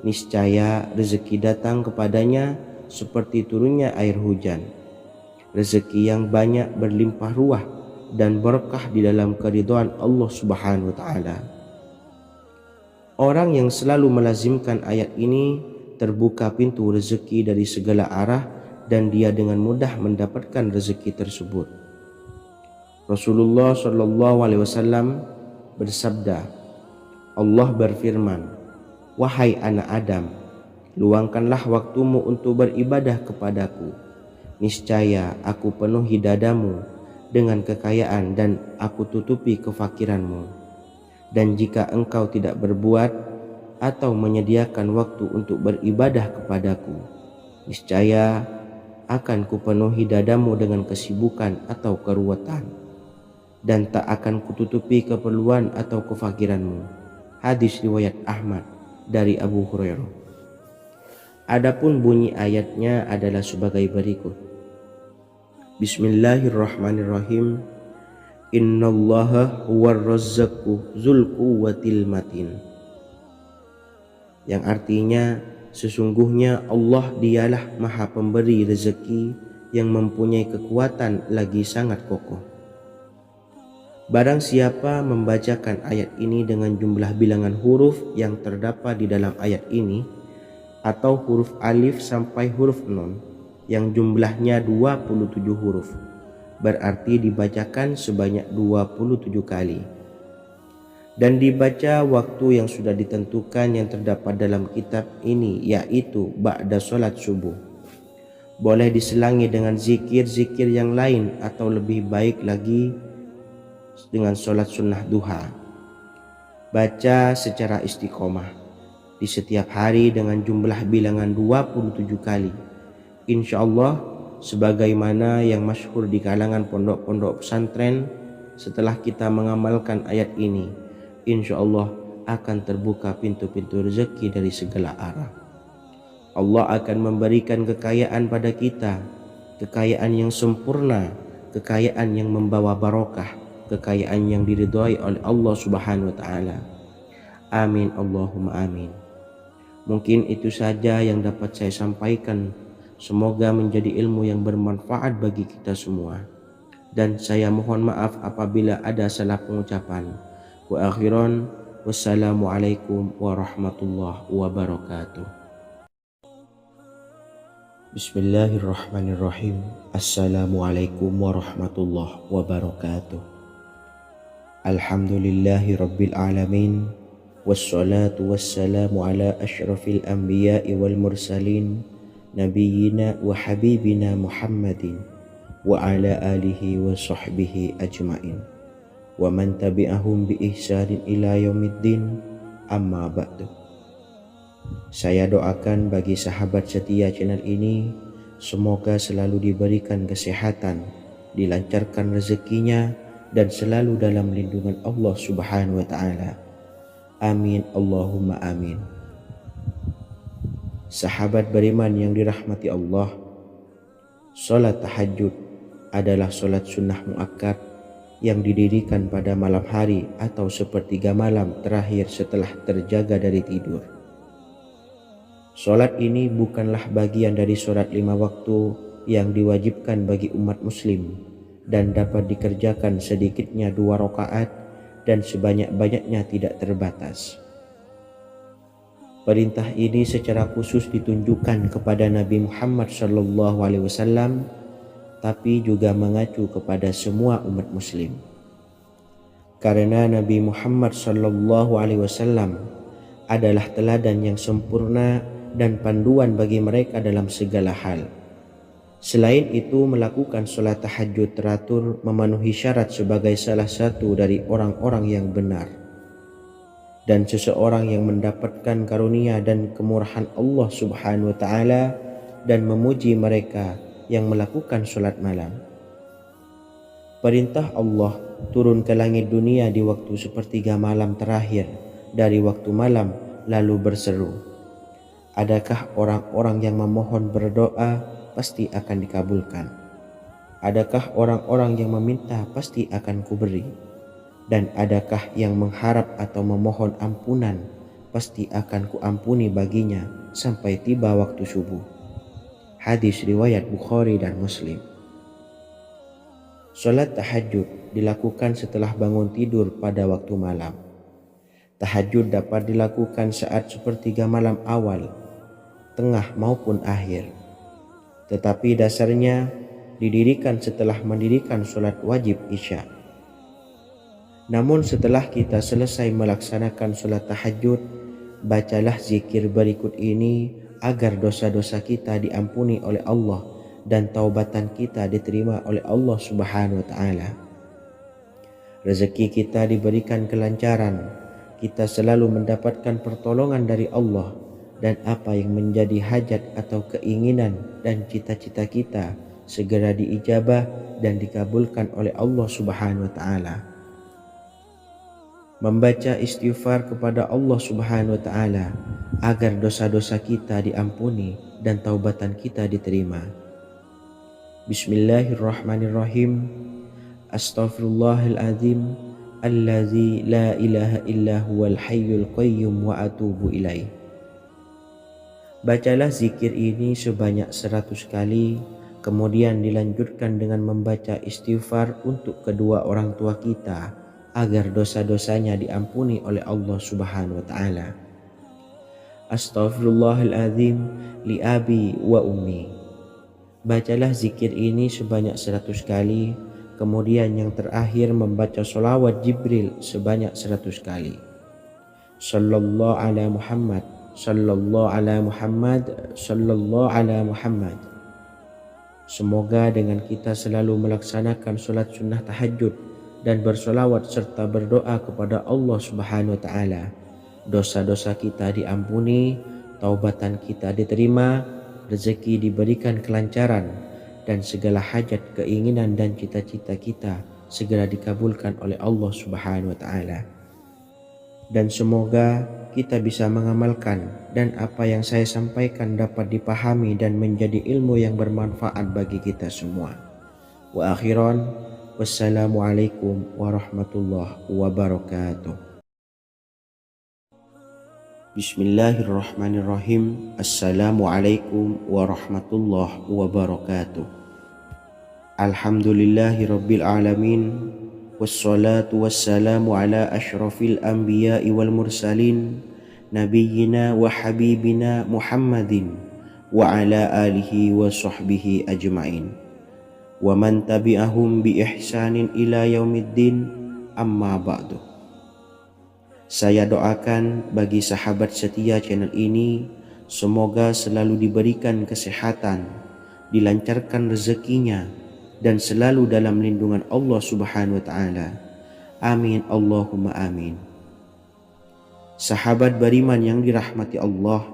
S1: niscaya rezeki datang kepadanya seperti turunnya air hujan. Rezeki yang banyak berlimpah ruah dan berkah di dalam keridhaan Allah Subhanahu wa Ta'ala. Orang yang selalu melazimkan ayat ini terbuka pintu rezeki dari segala arah dan dia dengan mudah mendapatkan rezeki tersebut. Rasulullah Shallallahu Alaihi Wasallam bersabda, Allah berfirman, wahai anak Adam, luangkanlah waktumu untuk beribadah kepadaku. Niscaya aku penuhi dadamu dengan kekayaan dan aku tutupi kefakiranmu. Dan jika engkau tidak berbuat atau menyediakan waktu untuk beribadah kepadaku, niscaya akan kupenuhi dadamu dengan kesibukan atau keruwetan, dan tak akan kututupi keperluan atau kefakiranmu. Hadis riwayat Ahmad dari Abu Hurairah. Adapun bunyi ayatnya adalah sebagai berikut. Bismillahirrahmanirrahim. Innallaha huwar razzaqu dzul quwwatil matin. Yang artinya, sesungguhnya Allah dialah Maha Pemberi rezeki yang mempunyai kekuatan lagi sangat kokoh. Barang siapa membacakan ayat ini dengan jumlah bilangan huruf yang terdapat di dalam ayat ini, atau huruf alif sampai huruf nun yang jumlahnya 27 huruf, berarti dibacakan sebanyak 27 kali, dan dibaca waktu yang sudah ditentukan yang terdapat dalam kitab ini, yaitu ba'da sholat subuh. Boleh diselangi dengan zikir-zikir yang lain, atau lebih baik lagi dengan sholat sunnah duha. Baca secara istiqomah di setiap hari dengan jumlah bilangan 27 kali. Insya Allah, sebagaimana yang masyhur di kalangan pondok-pondok pesantren, setelah kita mengamalkan ayat ini, insya Allah akan terbuka pintu-pintu rezeki dari segala arah. Allah akan memberikan kekayaan pada kita, kekayaan yang sempurna, kekayaan yang membawa barokah, kekayaan yang diridhai oleh Allah Subhanahu wa taala. Amin Allahumma amin. Mungkin itu saja yang dapat saya sampaikan. Semoga menjadi ilmu yang bermanfaat bagi kita semua. Dan saya mohon maaf apabila ada salah pengucapan. Wa akhiran, wassalamualaikum warahmatullahi wabarakatuh. Bismillahirrahmanirrahim. Assalamualaikum warahmatullahi wabarakatuh. Alhamdulillahi rabbil alamin. Wassalatu wassalamu ala ashrafil anbiya'i wal mursalin, nabiyyina wa habibina Muhammadin wa ala alihi wa sahbihi ajma'in wa man tabi'ahum bi ihsanin ila yaumiddin, amma ba'du. Saya doakan bagi sahabat setia channel ini, semoga selalu diberikan kesehatan, dilancarkan rezekinya, dan selalu dalam lindungan Allah Subhanahu wa ta'ala. Amin Allahumma amin. Sahabat beriman yang dirahmati Allah, sholat tahajud adalah sholat sunnah muakkad yang didirikan pada malam hari atau sepertiga malam terakhir setelah terjaga dari tidur. Sholat ini bukanlah bagian dari sholat 5 waktu yang diwajibkan bagi umat muslim dan dapat dikerjakan sedikitnya 2 rakaat dan sebanyak-banyaknya tidak terbatas. Perintah ini secara khusus ditunjukkan kepada Nabi Muhammad SAW, tapi juga mengacu kepada semua umat muslim. Karena Nabi Muhammad SAW adalah teladan yang sempurna dan panduan bagi mereka dalam segala hal. Selain itu, melakukan sholat tahajud teratur memenuhi syarat sebagai salah satu dari orang-orang yang benar. Dan seseorang yang mendapatkan karunia dan kemurahan Allah Subhanahu wa ta'ala dan memuji mereka yang melakukan sholat malam. Perintah Allah turun ke langit dunia di waktu sepertiga malam terakhir dari waktu malam lalu berseru, adakah orang-orang yang memohon berdoa pasti akan dikabulkan? Adakah orang-orang yang meminta pasti akan kuberi? Dan adakah yang mengharap atau memohon ampunan pasti akan kuampuni baginya sampai tiba waktu subuh. Hadis riwayat Bukhari dan Muslim. Salat tahajud dilakukan setelah bangun tidur pada waktu malam. Tahajud dapat dilakukan saat sepertiga malam awal, tengah maupun akhir. Tetapi dasarnya didirikan setelah mendirikan sholat wajib isya. Namun setelah kita selesai melaksanakan sholat tahajud, bacalah zikir berikut ini agar dosa-dosa kita diampuni oleh Allah dan taubatan kita diterima oleh Allah Subhanahu wa ta'ala. Rezeki kita diberikan kelancaran, kita selalu mendapatkan pertolongan dari Allah, dan apa yang menjadi hajat atau keinginan dan cita-cita kita segera diijabah dan dikabulkan oleh Allah Subhanahu wa ta'ala. membaca istighfar kepada Allah Subhanahu wa taala agar dosa-dosa kita diampuni dan taubatan kita diterima. Bismillahirrahmanirrahim. Astaghfirullahaladzim allazi la ilaha illa huwal hayyul qayyum wa atubu ilaih. Bacalah zikir ini sebanyak 100 kali, kemudian dilanjutkan dengan membaca istighfar untuk kedua orang tua kita agar dosa-dosanya diampuni oleh Allah Subhanahu wa taala. Astaghfirullahaladzim li abi wa ummi. Bacalah zikir ini sebanyak 100 kali, kemudian yang terakhir membaca sholawat Jibril sebanyak 100 kali. Sallallahu ala Muhammad, sallallahu ala Muhammad, sallallahu ala Muhammad. Semoga dengan kita selalu melaksanakan sholat sunnah tahajud dan bersolawat serta berdoa kepada Allah Subhanahu wa taala, dosa-dosa kita diampuni, taubatan kita diterima, rezeki diberikan kelancaran, dan segala hajat, keinginan dan cita-cita kita segera dikabulkan oleh Allah Subhanahu wa taala. Dan semoga kita bisa mengamalkan dan apa yang saya sampaikan dapat dipahami dan menjadi ilmu yang bermanfaat bagi kita semua. Wa akhiran, wassalamualaikum warahmatullahi wabarakatuh. Bismillahirrahmanirrahim. Assalamualaikum warahmatullahi wabarakatuh. Alhamdulillahi rabbil alamin. Wassalatu wassalamu ala ashrafil anbiya'i wal mursalin, nabiyyina wa habibina Muhammadin wa ala alihi wa sahbihi ajma'in, wa man tabi'ahum bi ihsanin ila yaumiddin, amma ba'du. Saya doakan bagi sahabat setia channel ini, semoga selalu diberikan kesehatan, dilancarkan rezekinya, dan selalu dalam lindungan Allah Subhanahu wa taala. Amin Allahumma amin. Sahabat beriman yang dirahmati Allah,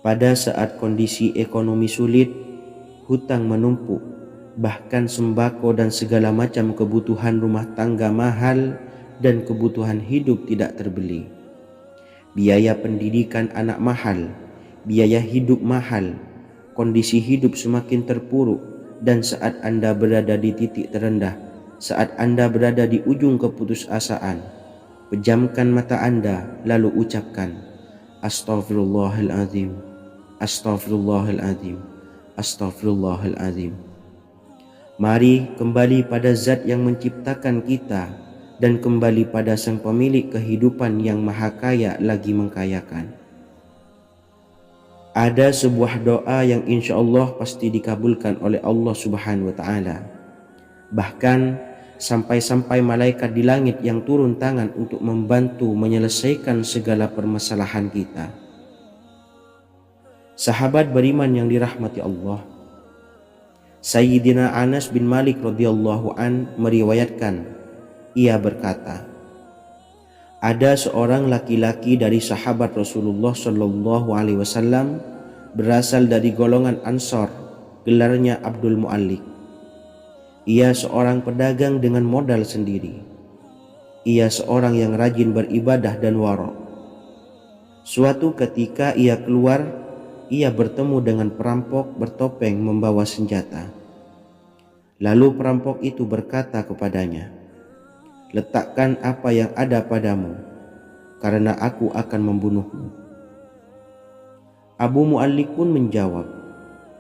S1: pada saat kondisi ekonomi sulit, hutang menumpuk, bahkan sembako dan segala macam kebutuhan rumah tangga mahal dan kebutuhan hidup tidak terbeli. Biaya pendidikan anak mahal, biaya hidup mahal, kondisi hidup semakin terpuruk, dan saat Anda berada di titik terendah, saat Anda berada di ujung keputusasaan, pejamkan mata Anda lalu ucapkan Astaghfirullahaladzim, Astaghfirullahaladzim, Astaghfirullahaladzim. Mari kembali pada Zat yang menciptakan kita dan kembali pada Sang Pemilik kehidupan yang maha kaya lagi mengkayakan. Ada sebuah doa yang insya Allah pasti dikabulkan oleh Allah Subhanahu wa ta'ala. Bahkan sampai-sampai malaikat di langit yang turun tangan untuk membantu menyelesaikan segala permasalahan kita. Sahabat beriman yang dirahmati Allah, Sayyidina Anas bin Malik radhiyallahu an meriwayatkan, ia berkata, ada seorang laki-laki dari sahabat Rasulullah Shallallahu Alaihi Wasallam berasal dari golongan Ansor, gelarnya Abdul Mu'allik. Ia seorang pedagang dengan modal sendiri. Ia seorang yang rajin beribadah dan wara'. Suatu ketika ia keluar, ia bertemu dengan perampok bertopeng membawa senjata. Lalu perampok itu berkata kepadanya, letakkan apa yang ada padamu, karena aku akan membunuhmu. Abu Mu'allik pun menjawab,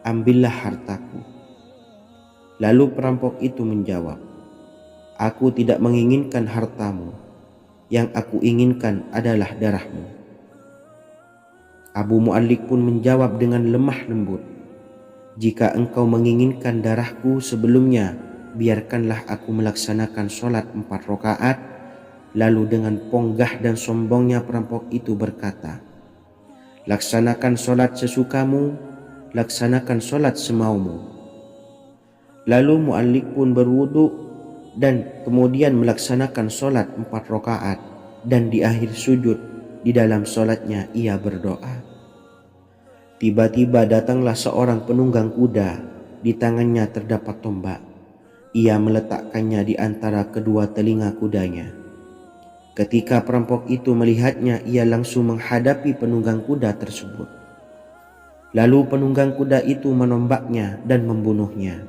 S1: ambillah hartaku. Lalu perampok itu menjawab, aku tidak menginginkan hartamu, yang aku inginkan adalah darahmu. Abu Mu'allik pun menjawab dengan lemah lembut, jika engkau menginginkan darahku sebelumnya, biarkanlah aku melaksanakan sholat 4 rakaat. Lalu dengan ponggah dan sombongnya perampok itu berkata, laksanakan sholat sesukamu, laksanakan sholat semaumu. Lalu Mu'allik pun berwudu dan kemudian melaksanakan sholat 4 rakaat, dan di akhir sujud di dalam sholatnya ia berdoa. Tiba-tiba datanglah seorang penunggang kuda, di tangannya terdapat tombak. Ia meletakkannya di antara kedua telinga kudanya. Ketika perampok itu melihatnya, ia langsung menghadapi penunggang kuda tersebut. Lalu penunggang kuda itu menombaknya dan membunuhnya.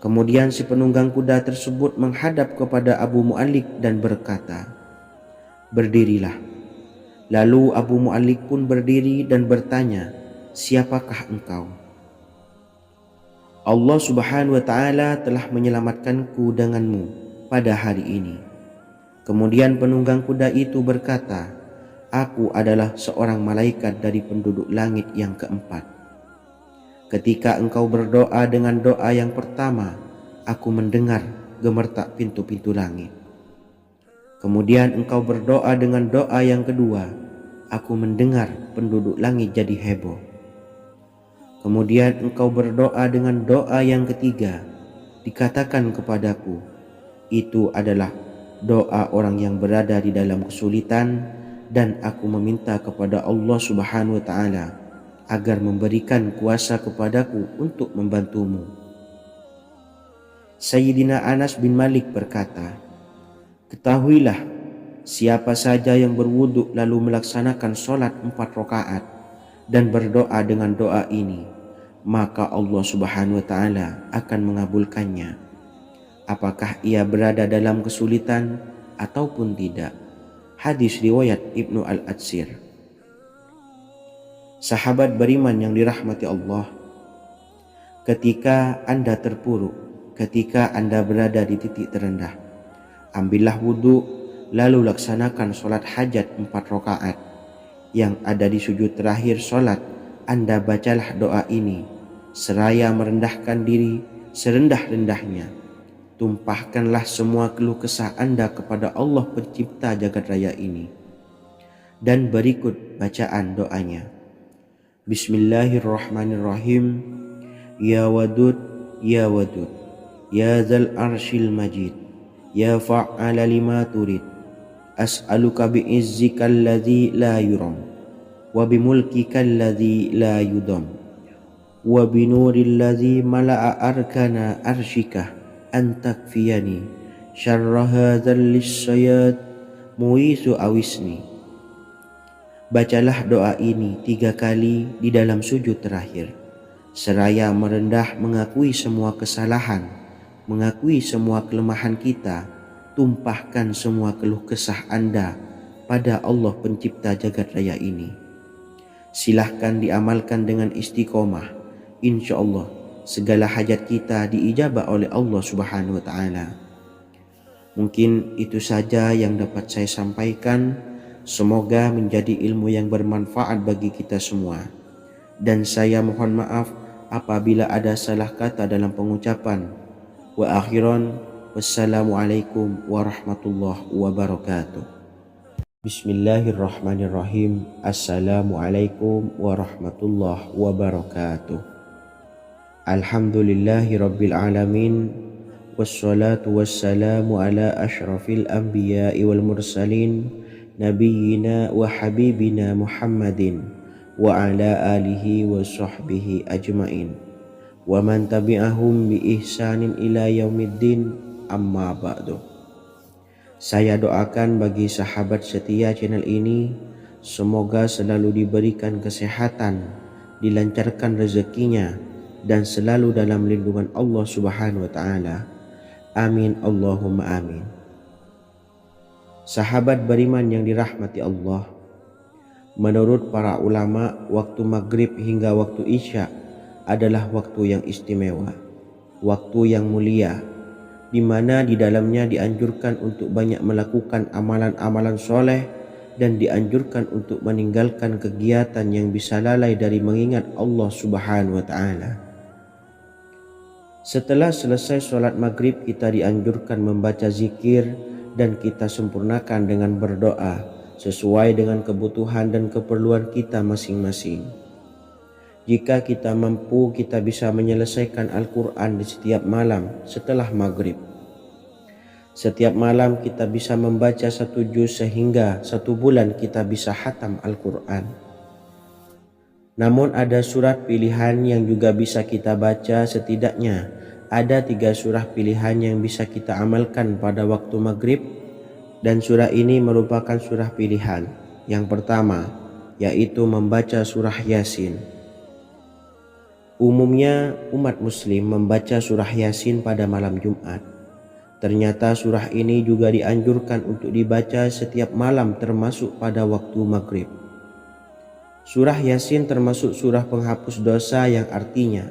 S1: Kemudian si penunggang kuda tersebut menghadap kepada Abu Mu'allik dan berkata, "Berdirilah." Lalu Abu Mu'allik pun berdiri dan bertanya, "Siapakah engkau?" "Allah Subhanahu wa Ta'ala telah menyelamatkanku denganmu pada hari ini." Kemudian penunggang kuda itu berkata, "Aku adalah seorang malaikat dari penduduk langit yang keempat. Ketika engkau berdoa dengan doa yang pertama, aku mendengar gemertak pintu-pintu langit. Kemudian engkau berdoa dengan doa yang kedua, aku mendengar penduduk langit jadi heboh. Kemudian engkau berdoa dengan doa yang ketiga, dikatakan kepadaku, itu adalah doa orang yang berada di dalam kesulitan, dan aku meminta kepada Allah Subhanahu wa Ta'ala agar memberikan kuasa kepadaku untuk membantumu." Sayyidina Anas bin Malik berkata, "Ketahuilah, siapa saja yang berwudu lalu melaksanakan sholat 4 rakaat dan berdoa dengan doa ini, maka Allah Subhanahu wa Ta'ala akan mengabulkannya, apakah ia berada dalam kesulitan ataupun tidak." Hadis riwayat Ibnu Al-Atsir. Sahabat beriman yang dirahmati Allah, ketika Anda terpuruk, ketika Anda berada di titik terendah, ambillah wudhu, lalu laksanakan sholat hajat 4 rakaat. Yang ada di sujud terakhir sholat, Anda bacalah doa ini, seraya merendahkan diri serendah-rendahnya. Tumpahkanlah semua keluh kesah Anda kepada Allah pencipta jagat raya ini. Dan berikut bacaan doanya. Bismillahirrahmanirrahim. Ya Wadud, Ya Wadud, Ya Dzal Arsyil Majid, Ya Fa'ala lima turid, as'aluka bi'izzikal ladzi la yuram, wa bimulkikal ladzi la yudam, wa binuril ladzi mala'a arkana arsyika, an takfiyani syarra hadzal lisyayat muisu awisni. Bacalah doa ini 3 kali di dalam sujud terakhir, seraya merendah mengakui semua kesalahan, mengakui semua kelemahan kita. Tumpahkan semua keluh kesah Anda pada Allah pencipta jagat raya ini. Silahkan diamalkan dengan istiqomah. Insya Allah segala hajat kita diijabah oleh Allah Subhanahu wa Ta'ala. Mungkin itu saja yang dapat saya sampaikan. Semoga menjadi ilmu yang bermanfaat bagi kita semua. Dan saya mohon maaf apabila ada salah kata dalam pengucapan. Wa akhiran, wassalamualaikum warahmatullahi wabarakatuh. Bismillahirrahmanirrahim. Assalamualaikum warahmatullahi wabarakatuh. Alhamdulillahi rabbil alamin. Wassalatu wassalamu ala ashrafil anbiya'i wal mursalin, Nabiyyina wa habibina Muhammadin wa ala alihi wa sahbihi ajmain wa man tabi'ahum bi ihsanin ila yaumiddin, amma ba'du. Saya doakan bagi sahabat setia channel ini, semoga selalu diberikan kesehatan, dilancarkan rezekinya, dan selalu dalam lindungan Allah Subhanahu wa Ta'ala. Amin Allahumma amin. Sahabat beriman yang dirahmati Allah, menurut para ulama, waktu maghrib hingga waktu isya adalah waktu yang istimewa, waktu yang mulia, di mana di dalamnya dianjurkan untuk banyak melakukan amalan-amalan soleh dan dianjurkan untuk meninggalkan kegiatan yang bisa lalai dari mengingat Allah Subhanahu wa Ta'ala. Setelah selesai sholat maghrib, kita dianjurkan membaca zikir dan kita sempurnakan dengan berdoa sesuai dengan kebutuhan dan keperluan kita masing-masing. Jika kita mampu, kita bisa menyelesaikan Al-Quran di setiap malam setelah maghrib. Setiap malam kita bisa membaca 1 juz sehingga 1 bulan kita bisa khatam Al-Quran. Namun ada surat pilihan yang juga bisa kita baca. Setidaknya ada 3 surah pilihan yang bisa kita amalkan pada waktu maghrib Dan surah ini merupakan surah pilihan. Yang pertama, yaitu membaca surah Yasin. Umumnya umat muslim membaca surah Yasin pada malam Jumat. Ternyata surah ini juga dianjurkan untuk dibaca setiap malam termasuk pada waktu maghrib. Surah Yasin termasuk surah penghapus dosa yang artinya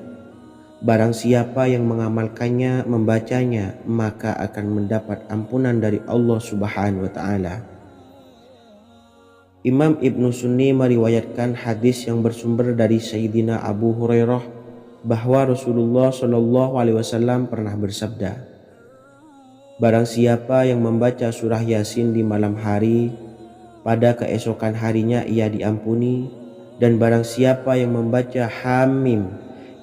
S1: barang siapa yang mengamalkannya, membacanya, maka akan mendapat ampunan dari Allah Subhanahu wa Ta'ala. Imam Ibnu Sunni meriwayatkan hadis yang bersumber dari Sayyidina Abu Hurairah bahwa Rasulullah Shallallahu Alaihi Wasallam pernah bersabda, barang siapa yang membaca surah Yasin di malam hari, pada keesokan harinya ia diampuni. Dan barang siapa yang membaca Hamim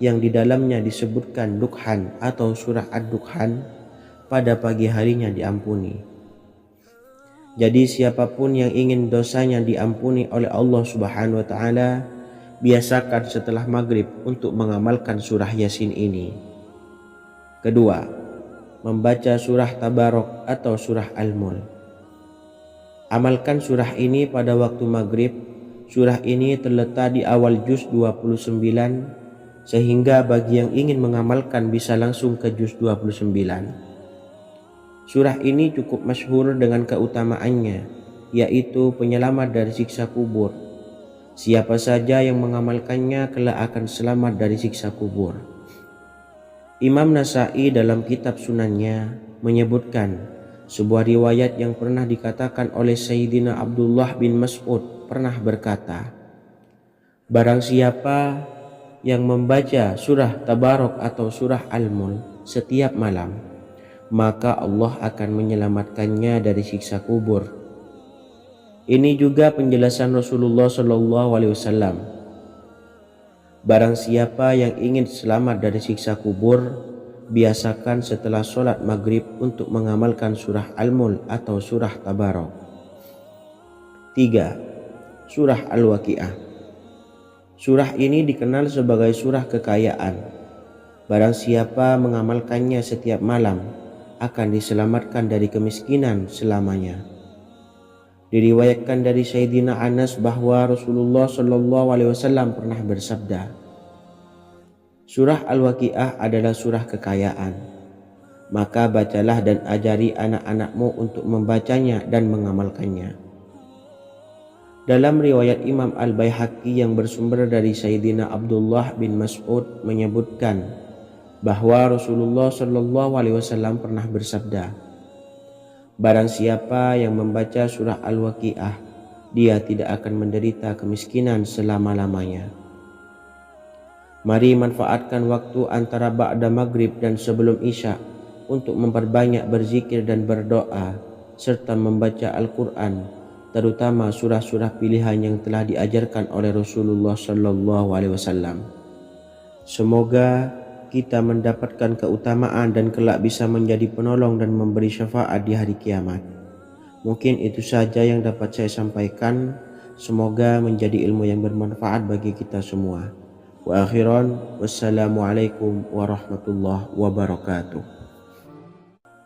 S1: yang di dalamnya disebutkan Dukhan atau surah Ad-Dukhan, pada pagi harinya diampuni. Jadi siapapun yang ingin dosanya diampuni oleh Allah Subhanahu wa Ta'ala, biasakan setelah maghrib untuk mengamalkan surah Yasin ini. Kedua, membaca surah Tabarok atau surah Al-Mulk. Amalkan surah ini pada waktu maghrib. Surah ini terletak di awal juz 29, sehingga bagi yang ingin mengamalkan bisa langsung ke juz 29. Surah ini cukup masyhur dengan keutamaannya, yaitu penyelamat dari siksa kubur. Siapa saja yang mengamalkannya kelak akan selamat dari siksa kubur. Imam Nasa'i dalam kitab Sunannya menyebutkan sebuah riwayat yang pernah dikatakan oleh Sayyidina Abdullah bin Mas'ud pernah berkata, barang siapa yang membaca surah Tabarok atau surah Al-Mulk setiap malam, maka Allah akan menyelamatkannya dari siksa kubur. Ini juga penjelasan Rasulullah Shallallahu Alaihi Wasallam. Barang siapa yang ingin selamat dari siksa kubur, biasakan setelah sholat maghrib untuk mengamalkan surah Al-Mulk atau surah Tabarok. 3. Surah Al-Waqiah. Surah ini dikenal sebagai surah kekayaan. Barang siapa mengamalkannya setiap malam akan diselamatkan dari kemiskinan selamanya. Diriwayatkan dari Sayyidina Anas bahwa Rasulullah Shallallahu Alaihi Wasallam pernah bersabda, surah Al-Waqiah adalah surah kekayaan. Maka bacalah dan ajari anak-anakmu untuk membacanya dan mengamalkannya. Dalam riwayat Imam Al-Baihaqi yang bersumber dari Sayyidina Abdullah bin Mas'ud menyebutkan bahwa Rasulullah Shallallahu Alaihi Wasallam pernah bersabda, barang siapa yang membaca surah Al-Waqiah, dia tidak akan menderita kemiskinan selama-lamanya. Mari manfaatkan waktu antara ba'da maghrib dan sebelum isya untuk memperbanyak berzikir dan berdoa serta membaca Al-Quran, terutama surah-surah pilihan yang telah diajarkan oleh Rasulullah Shallallahu Alaihi Wasallam. Semoga kita mendapatkan keutamaan dan kelak bisa menjadi penolong dan memberi syafaat di hari kiamat. Mungkin itu saja yang dapat saya sampaikan. Semoga menjadi ilmu yang bermanfaat bagi kita semua. Wa akhiran, wassalamualaikum warahmatullahi wabarakatuh.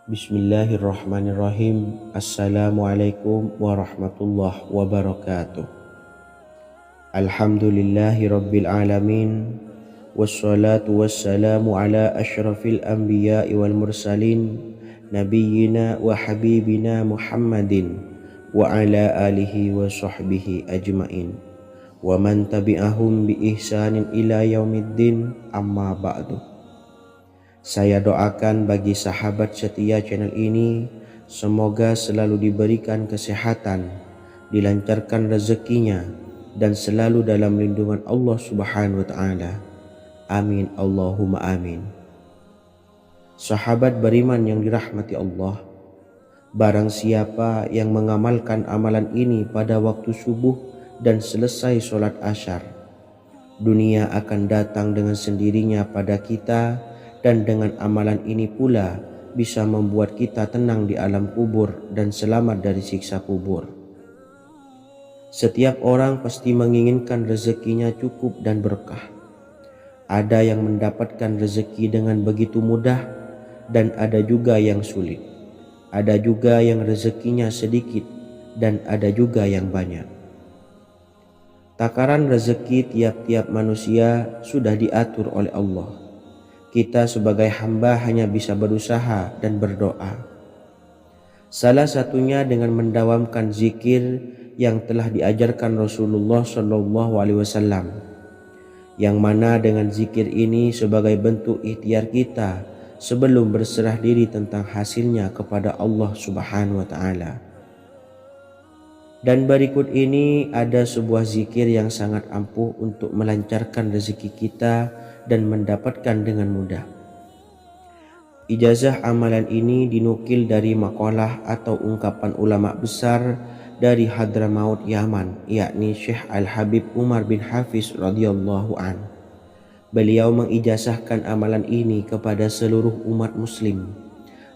S1: Bismillahirrahmanirrahim. Assalamualaikum warahmatullahi wabarakatuh. Alhamdulillahi rabbil alamin. Wassalatu wassalamu ala ashrafil anbiya'i wal mursalin, nabiyyina wa habibina Muhammadin wa ala alihi wa sahbihi ajmain wa man tabi'ahum bi ihsanin ila yaumiddin, amma ba'du. Saya doakan bagi sahabat setia channel ini, semoga selalu diberikan kesehatan, dilancarkan rezekinya, dan selalu dalam lindungan Allah Subhanahu wa Ta'ala. Amin Allahumma amin. Sahabat beriman yang dirahmati Allah, barang siapa yang mengamalkan amalan ini pada waktu subuh dan selesai sholat asyar, dunia akan datang dengan sendirinya pada kita, dan dengan amalan ini pula bisa membuat kita tenang di alam kubur dan selamat dari siksa kubur. Setiap orang pasti menginginkan rezekinya cukup dan berkah. Ada yang mendapatkan rezeki dengan begitu mudah dan ada juga yang sulit. Ada juga yang rezekinya sedikit dan ada juga yang banyak. Takaran rezeki tiap-tiap manusia sudah diatur oleh Allah. Kita sebagai hamba hanya bisa berusaha dan berdoa. Salah satunya dengan mendawamkan zikir yang telah diajarkan Rasulullah SAW, yang mana dengan zikir ini sebagai bentuk ikhtiar kita sebelum berserah diri tentang hasilnya kepada Allah Subhanahu wa Ta'ala. Dan berikut ini ada sebuah zikir yang sangat ampuh untuk melancarkan rezeki kita dan mendapatkan dengan mudah. Ijazah amalan ini dinukil dari makalah atau ungkapan ulama besar dari Hadramaut Yaman, yakni Syekh Al-Habib Umar bin Hafiz radhiyallahu an. Beliau mengijazahkan amalan ini kepada seluruh umat muslim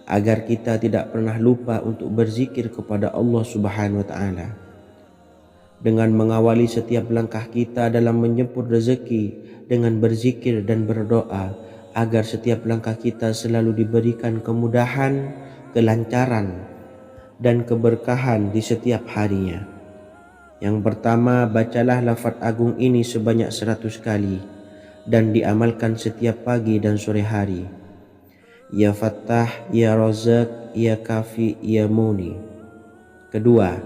S1: agar kita tidak pernah lupa untuk berzikir kepada Allah Subhanahu wa Ta'ala. Dengan mengawali setiap langkah kita dalam menjemput rezeki dengan berzikir dan berdoa agar setiap langkah kita selalu diberikan kemudahan, kelancaran, dan keberkahan di setiap harinya. Yang pertama, bacalah lafaz agung ini sebanyak 100 kali dan diamalkan setiap pagi dan sore hari. Ya Fattah, Ya Razak, Ya Kafi, Ya Muni. Kedua,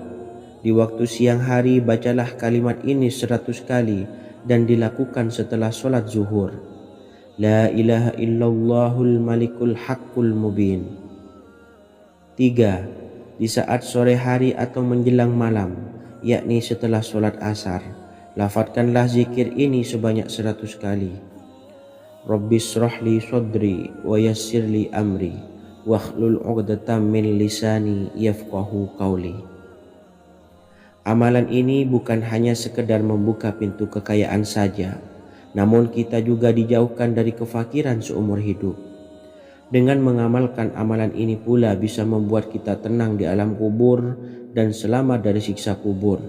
S1: di waktu siang hari bacalah kalimat ini 100 kali dan dilakukan setelah sholat zuhur. La ilaha illallahul malikul haqqul mubin. Tiga, di saat sore hari atau menjelang malam, yakni setelah sholat asar, lafadzkanlah zikir ini sebanyak 100 kali. Rabbishrahli sodri wa yassirli amri wakhlul 'uqdatam min lisani yafqahu qawli. Amalan ini bukan hanya sekedar membuka pintu kekayaan saja, namun kita juga dijauhkan dari kefakiran seumur hidup. Dengan mengamalkan amalan ini pula bisa membuat kita tenang di alam kubur dan selamat dari siksa kubur,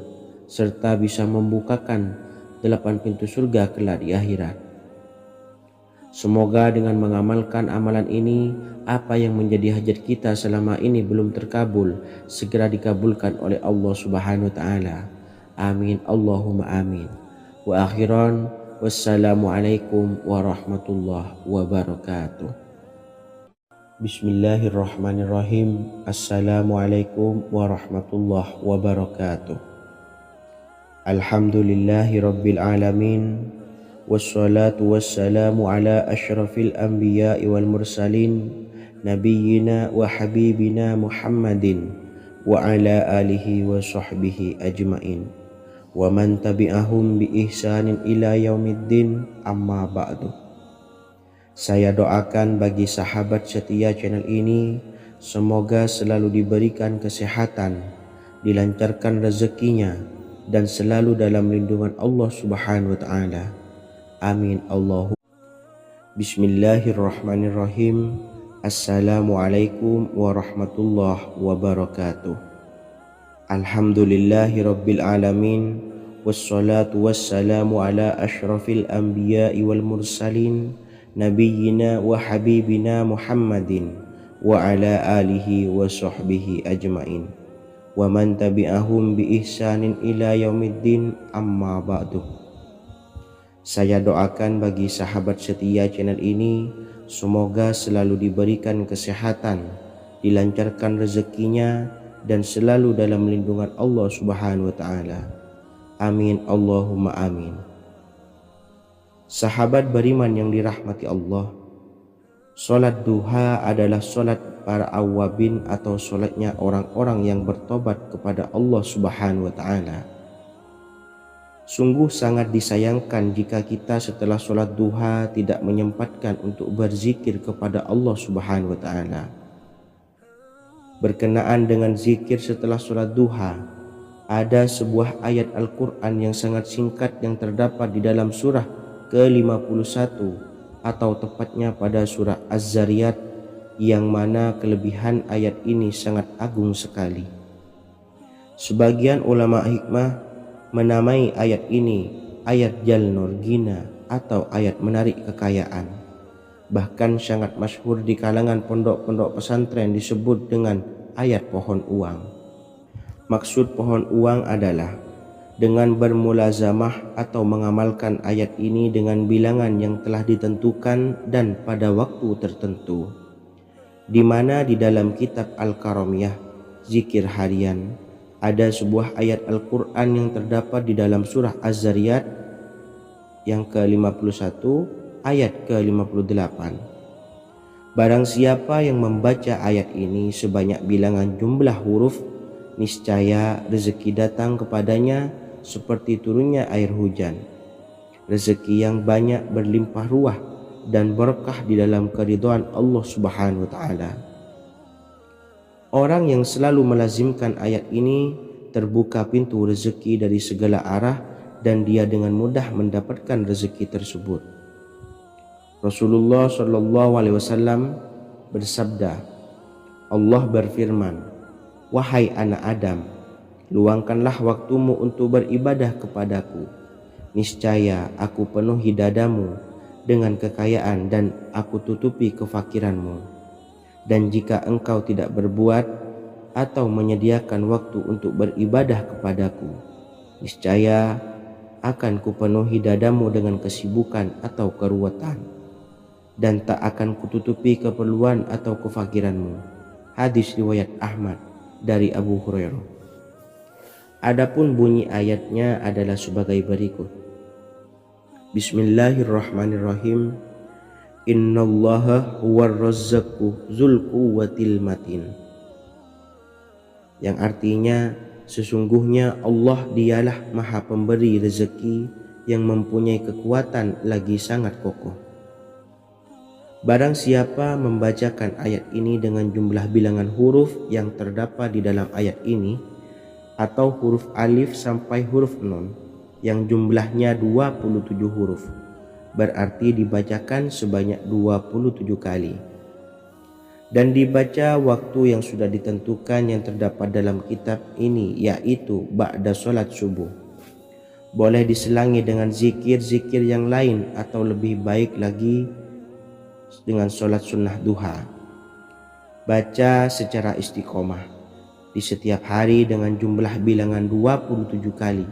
S1: serta bisa membukakan 8 pintu surga kelak di akhirat. Semoga dengan mengamalkan amalan ini, apa yang menjadi hajat kita selama ini belum terkabul, segera dikabulkan oleh Allah Subhanahu wa Ta'ala. Amin Allahumma amin. Wa akhiran, wassalamualaikum warahmatullahi wabarakatuh. Bismillahirrahmanirrahim. Assalamualaikum warahmatullahi wabarakatuh. Alhamdulillahi rabbil alamin. Wassalatu wassalamu ala ashrafil anbiya'i wal mursalin nabiyyina wa habibina Muhammadin wa ala alihi wa sahbihi ajmain wa man tabi'ahum bi ihsanin ila yaumiddin, amma ba'du. Saya doakan bagi sahabat setia channel ini, semoga selalu diberikan kesehatan, dilancarkan rezekinya, dan selalu dalam lindungan Allah Subhanahu wa Ta'ala. Amin Allahumma. Bismillahirrahmanirrahim. Assalamualaikum warahmatullahi wabarakatuh. Alhamdulillahi rabbil alamin. Wassalatu wassalamu ala ashrafil anbiya'i wal mursalin nabiyyina wa habibina Muhammadin wa ala alihi wa sahbihi ajmain wa man tabi'ahum bi ihsanin ila yaumiddin, amma ba'du. Saya doakan bagi sahabat setia channel ini, semoga selalu diberikan kesehatan, dilancarkan rezekinya, dan selalu dalam lindungan Allah Subhanahu wa Ta'ala. Amin Allahumma amin. Sahabat beriman yang dirahmati Allah, sholat duha adalah sholat para awabin atau sholatnya orang-orang yang bertobat kepada Allah Subhanahu wa Ta'ala. Sungguh sangat disayangkan jika kita setelah sholat duha tidak menyempatkan untuk berzikir kepada Allah Subhanahu wa Ta'ala. Berkenaan dengan zikir setelah sholat duha, ada sebuah ayat Al-Quran yang sangat singkat yang terdapat di dalam surah ke-51 atau tepatnya pada surah Az-Zariyat, yang mana kelebihan ayat ini sangat agung sekali. Sebagian ulama hikmah menamai ayat ini ayat Jalnur Gina atau ayat menarik kekayaan. Bahkan sangat masyhur di kalangan pondok-pondok pesantren disebut dengan ayat pohon uang. Maksud pohon uang adalah dengan bermulazamah atau mengamalkan ayat ini dengan bilangan yang telah ditentukan dan pada waktu tertentu, di mana di dalam kitab Al-Karamiyah zikir harian ada sebuah ayat Al-Quran yang terdapat di dalam surah Az-Zariyat yang ke-51 ayat ke-58. Barang siapa yang membaca ayat ini sebanyak bilangan jumlah huruf, niscaya rezeki datang kepadanya seperti turunnya air hujan. Rezeki yang banyak berlimpah ruah dan berkah di dalam keridhaan Allah Subhanahu wa taala. Orang yang selalu melazimkan ayat ini terbuka pintu rezeki dari segala arah dan dia dengan mudah mendapatkan rezeki tersebut. Rasulullah Shallallahu Alaihi Wasallam bersabda, Allah berfirman, wahai anak Adam, luangkanlah waktumu untuk beribadah kepadaku. Niscaya aku penuhi dadamu dengan kekayaan dan aku tutupi kefakiranmu. Dan jika engkau tidak berbuat atau menyediakan waktu untuk beribadah kepadaku, niscaya akan kupenuhi dadamu dengan kesibukan atau keruwetan, dan tak akan kututupi keperluan atau kefakiranmu. Hadis riwayat Ahmad dari Abu Hurairah. Adapun bunyi ayatnya adalah sebagai berikut. Bismillahirrahmanirrahim. Innallaha huwar razzaqu dzul quwwatil matin. Yang artinya sesungguhnya Allah dialah maha pemberi rezeki yang mempunyai kekuatan lagi sangat kokoh. Barang siapa membacakan ayat ini dengan jumlah bilangan huruf yang terdapat di dalam ayat ini, atau huruf alif sampai huruf nun yang jumlahnya 27 huruf, berarti dibacakan sebanyak 27 kali, dan dibaca waktu yang sudah ditentukan yang terdapat dalam kitab ini, yaitu ba'da sholat subuh. Boleh diselangi dengan zikir-zikir yang lain atau lebih baik lagi dengan sholat sunnah duha. Baca secara istiqomah di setiap hari dengan jumlah bilangan 27 kali.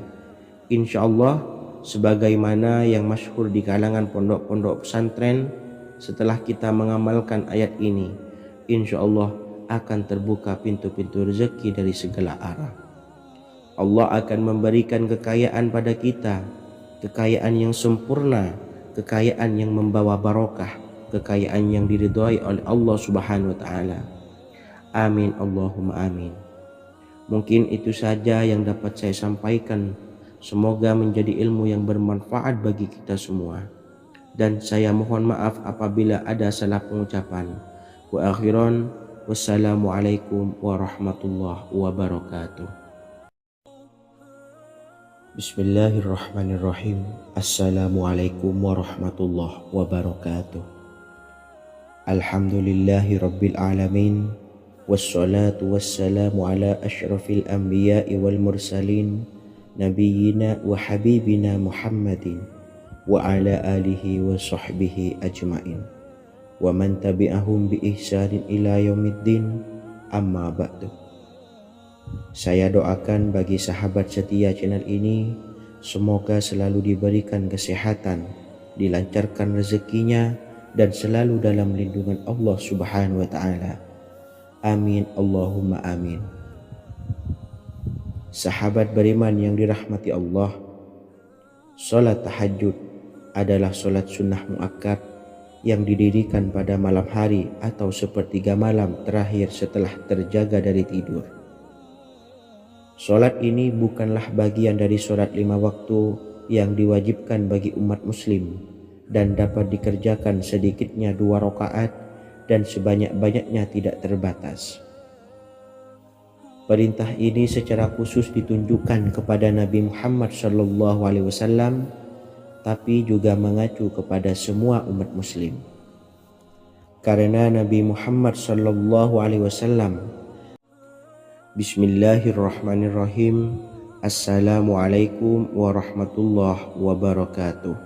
S1: Insya Allah sebagaimana yang masyhur di kalangan pondok-pondok pesantren, setelah kita mengamalkan ayat ini, insya Allah akan terbuka pintu-pintu rezeki dari segala arah. Allah akan memberikan kekayaan pada kita, kekayaan yang sempurna, kekayaan yang membawa barokah, kekayaan yang diridhai oleh Allah Subhanahu wa taala. Amin Allahumma amin. Mungkin itu saja yang dapat saya sampaikan. Semoga menjadi ilmu yang bermanfaat bagi kita semua. Dan saya mohon maaf apabila ada salah pengucapan. Wa akhiran, wassalamualaikum warahmatullahi wabarakatuh. Bismillahirrahmanirrahim. Assalamualaikum warahmatullahi wabarakatuh. Alhamdulillahi rabbil alamin. Wassalatu wassalamu ala asyrafil anbiya'i wal mursalin, Nabiyyina wa habibina Muhammadin wa ala alihi wa sahbihi ajmain wa man tabi'ahum bi ihsanin ila yaumiddin, amma ba'du. Saya doakan bagi sahabat setia channel ini, semoga selalu diberikan kesehatan, dilancarkan rezekinya, dan selalu dalam lindungan Allah Subhanahu wa ta'ala. Amin Allahumma amin. Sahabat beriman yang dirahmati Allah, sholat tahajud adalah sholat sunnah muakkad yang didirikan pada malam hari atau sepertiga malam terakhir setelah terjaga dari tidur. Sholat ini bukanlah bagian dari sholat 5 waktu yang diwajibkan bagi umat muslim dan dapat dikerjakan sedikitnya 2 rakaat dan sebanyak-banyaknya tidak terbatas. Perintah ini secara khusus ditunjukkan kepada Nabi Muhammad SAW, tapi juga mengacu kepada semua umat muslim. Karena Nabi Muhammad SAW, Bismillahirrahmanirrahim. Assalamualaikum warahmatullahi wabarakatuh.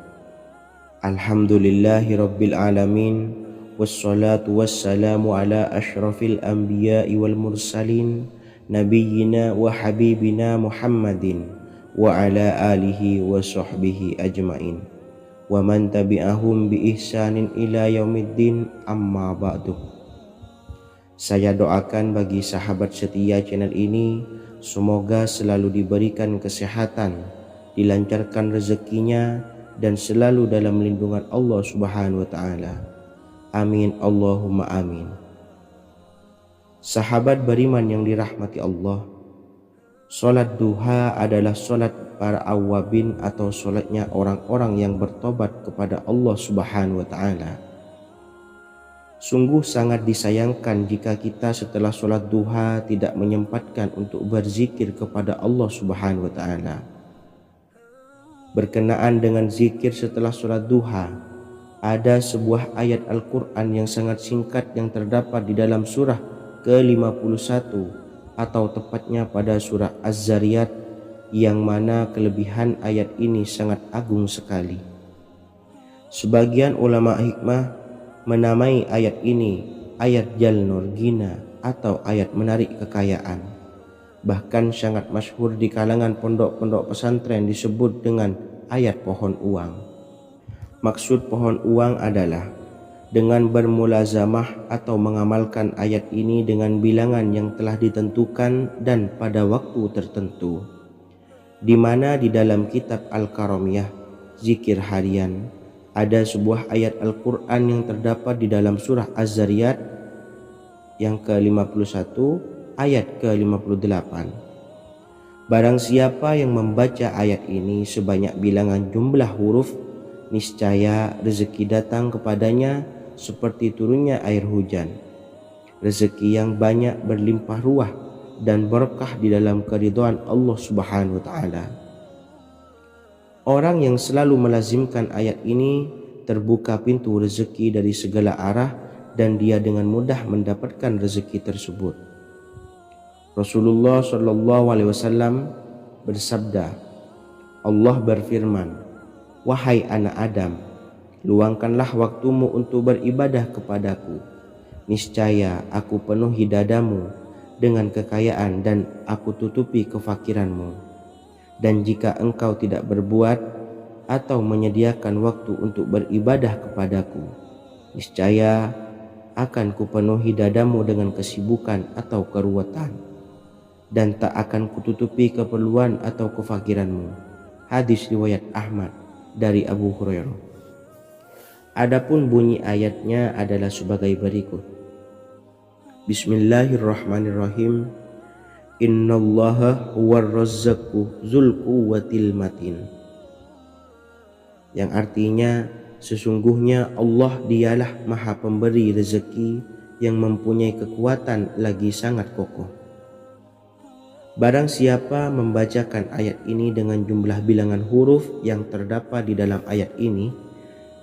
S1: Alhamdulillahi rabbil alamin. wassalatu wassalamu ala ashrafil anbiya'i wal mursalin nabiyyina wa habibina Muhammadin wa ala alihi wa sahbihi ajmain wa man tabi'ahum bi ihsanin ila yaumiddin, amma ba'du. Saya doakan bagi sahabat setia channel ini, semoga selalu diberikan kesehatan, dilancarkan rezekinya, dan selalu dalam lindungan Allah Subhanahu wa Ta'ala. Amin Allahumma amin. Sahabat beriman yang dirahmati Allah, solat duha adalah solat para awabin atau solatnya orang-orang yang bertobat kepada Allah Subhanahu wa Ta'ala. Sungguh sangat disayangkan jika kita setelah solat duha tidak menyempatkan untuk berzikir kepada Allah Subhanahu wa Ta'ala. Berkenaan dengan zikir setelah solat duha, ada sebuah ayat Al-Quran yang sangat singkat yang terdapat di dalam surah ke-51 atau tepatnya pada surah Az-Zariyat, yang mana kelebihan ayat ini sangat agung sekali. Sebagian ulama hikmah menamai ayat ini ayat Jalnur Gina atau ayat menarik kekayaan. Bahkan sangat masyhur di kalangan pondok-pondok pesantren disebut dengan ayat pohon uang. Maksud pohon uang adalah dengan bermulazamah atau mengamalkan ayat ini dengan bilangan yang telah ditentukan dan pada waktu tertentu, di mana di dalam kitab Al-Karamiyah zikir harian ada sebuah ayat Al-Quran yang terdapat di dalam surah Az-Zariyat yang ke-51 ayat ke-58. Barang siapa yang membaca ayat ini sebanyak bilangan jumlah huruf, niscaya rezeki datang kepadanya seperti turunnya air hujan. Rezeki yang banyak berlimpah ruah dan berkah di dalam keridhaan Allah Subhanahu wa Ta'ala. Orang yang selalu melazimkan ayat ini terbuka pintu rezeki dari segala arah dan dia dengan mudah mendapatkan rezeki tersebut. Rasulullah Shallallahu Alaihi Wasallam bersabda, Allah berfirman, wahai anak Adam, luangkanlah waktumu untuk beribadah kepadaku. Niscaya aku penuhi dadamu dengan kekayaan dan aku tutupi kefakiranmu. Dan jika engkau tidak berbuat atau menyediakan waktu untuk beribadah kepadaku, niscaya akan kupenuhi dadamu dengan kesibukan atau keruwetan, dan tak akan kututupi keperluan atau kefakiranmu. Hadis riwayat Ahmad dari Abu Hurairah. Adapun bunyi ayatnya adalah sebagai berikut. Bismillahirrahmanirrahim. Innallaha huwar razzaqu dzul quwwatil matin. Yang artinya, sesungguhnya Allah dialah maha pemberi rezeki yang mempunyai kekuatan lagi sangat kokoh. Barang siapa membacakan ayat ini dengan jumlah bilangan huruf yang terdapat di dalam ayat ini,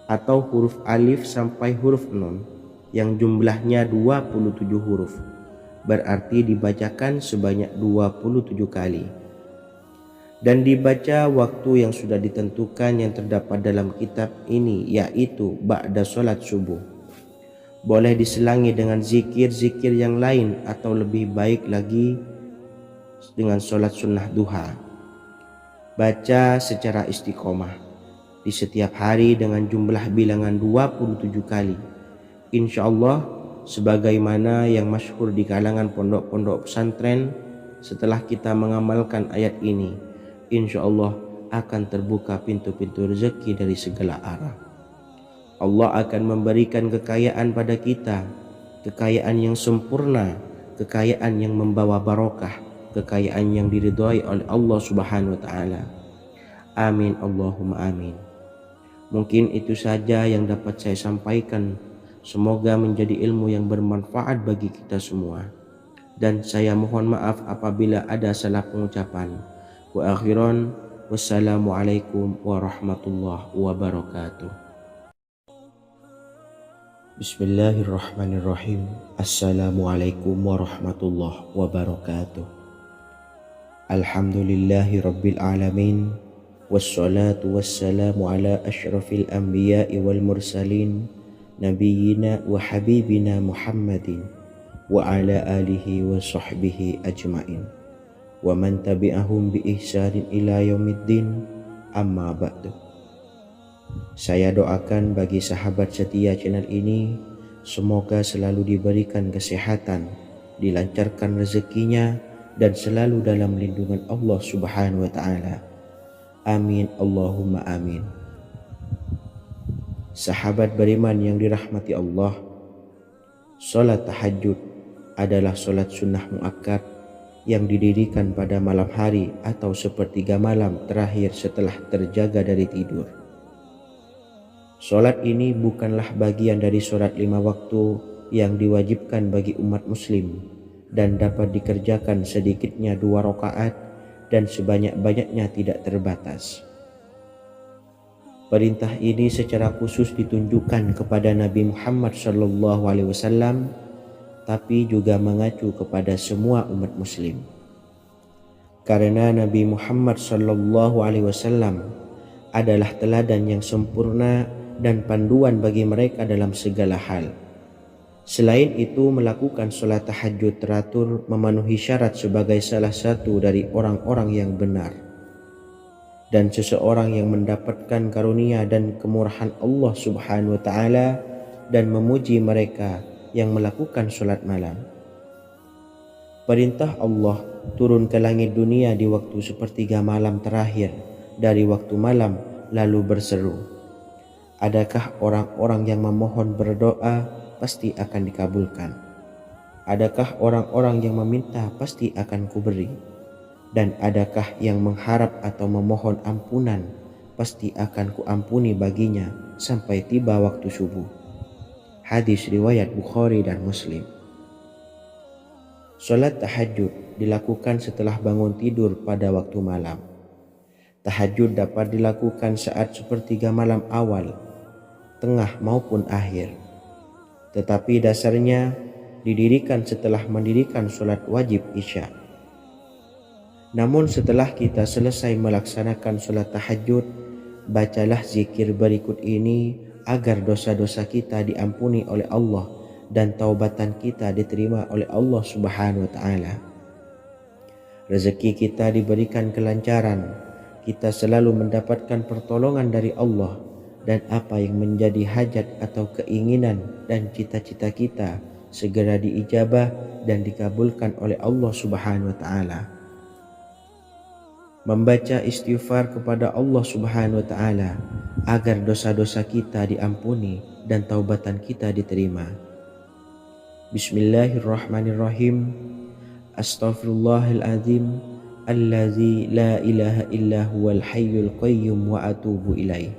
S1: atau huruf alif sampai huruf nun yang jumlahnya 27 huruf, berarti dibacakan sebanyak 27 kali, dan dibaca waktu yang sudah ditentukan yang terdapat dalam kitab ini, yaitu ba'da sholat subuh. Boleh diselangi dengan zikir-zikir yang lain atau lebih baik lagi dengan sholat sunnah duha. Baca secara istiqomah di setiap hari dengan jumlah bilangan 27 kali. Insya Allah, sebagaimana yang masyhur di kalangan pondok-pondok pesantren, setelah kita mengamalkan ayat ini, insya Allah akan terbuka pintu-pintu rezeki dari segala arah. Allah akan memberikan kekayaan pada kita, kekayaan yang sempurna, kekayaan yang membawa barokah, kekayaan yang diridhai oleh Allah Subhanahu wa Ta'ala. Amin Allahumma amin. Mungkin itu saja yang dapat saya sampaikan. Semoga menjadi ilmu yang bermanfaat bagi kita semua. Dan saya mohon maaf apabila ada salah pengucapan. Wa akhiran, wassalamualaikum warahmatullahi wabarakatuh. Bismillahirrahmanirrahim. Assalamualaikum warahmatullahi wabarakatuh. Alhamdulillahi rabbil alamin. Wassalatu wassalamu ala ashrafil anbiya'i wal mursalin nabiyyina wa habibina Muhammadin wa ala alihi wa sahbihi ajmain wa man tabi'ahum bi ihsanin ila yaumiddin, amma ba'du. Saya doakan bagi sahabat setia channel ini, semoga selalu diberikan kesehatan, dilancarkan rezekinya, dan selalu dalam lindungan Allah Subhanahu wa ta'ala. Amin Allahumma amin. Sahabat beriman yang dirahmati Allah, salat tahajud adalah salat sunnah muakkad yang didirikan pada malam hari atau sepertiga malam terakhir setelah terjaga dari tidur. Salat ini bukanlah bagian dari salat 5 waktu yang diwajibkan bagi umat muslim dan dapat dikerjakan sedikitnya 2 rakaat dan sebanyak-banyaknya tidak terbatas. Perintah ini secara khusus ditunjukkan kepada Nabi Muhammad SAW, tapi juga mengacu kepada semua umat muslim. Karena Nabi Muhammad SAW adalah teladan yang sempurna dan panduan bagi mereka dalam segala hal. Selain itu, melakukan sholat tahajud teratur memenuhi syarat sebagai salah satu dari orang-orang yang benar. Dan seseorang yang mendapatkan karunia dan kemurahan Allah Subhanahu wa ta'ala dan memuji mereka yang melakukan sholat malam. Perintah Allah turun ke langit dunia di waktu sepertiga malam terakhir dari waktu malam lalu berseru, adakah orang-orang yang memohon berdoa pasti akan dikabulkan? Adakah orang-orang yang meminta pasti akan kuberi? Dan adakah yang mengharap atau memohon ampunan pasti akan kuampuni baginya sampai tiba waktu subuh. Hadis riwayat Bukhari dan Muslim. Salat tahajud dilakukan setelah bangun tidur pada waktu malam. Tahajud dapat dilakukan saat sepertiga malam awal, tengah maupun akhir. Tetapi dasarnya didirikan setelah mendirikan salat wajib Isya. Namun setelah kita selesai melaksanakan salat tahajud, bacalah zikir berikut ini agar dosa-dosa kita diampuni oleh Allah dan taubatan kita diterima oleh Allah Subhanahu wa ta'ala. Rezeki kita diberikan kelancaran, kita selalu mendapatkan pertolongan dari Allah, dan apa yang menjadi hajat atau keinginan dan cita-cita kita segera diijabah dan dikabulkan oleh Allah Subhanahu wa ta'ala. Membaca istighfar kepada Allah Subhanahu wa ta'ala agar dosa-dosa kita diampuni dan taubatan kita diterima. Bismillahirrahmanirrahim. Astaghfirullahaladzim allazi la ilaha illa huwal hayyul qayyum wa atubu ilaih.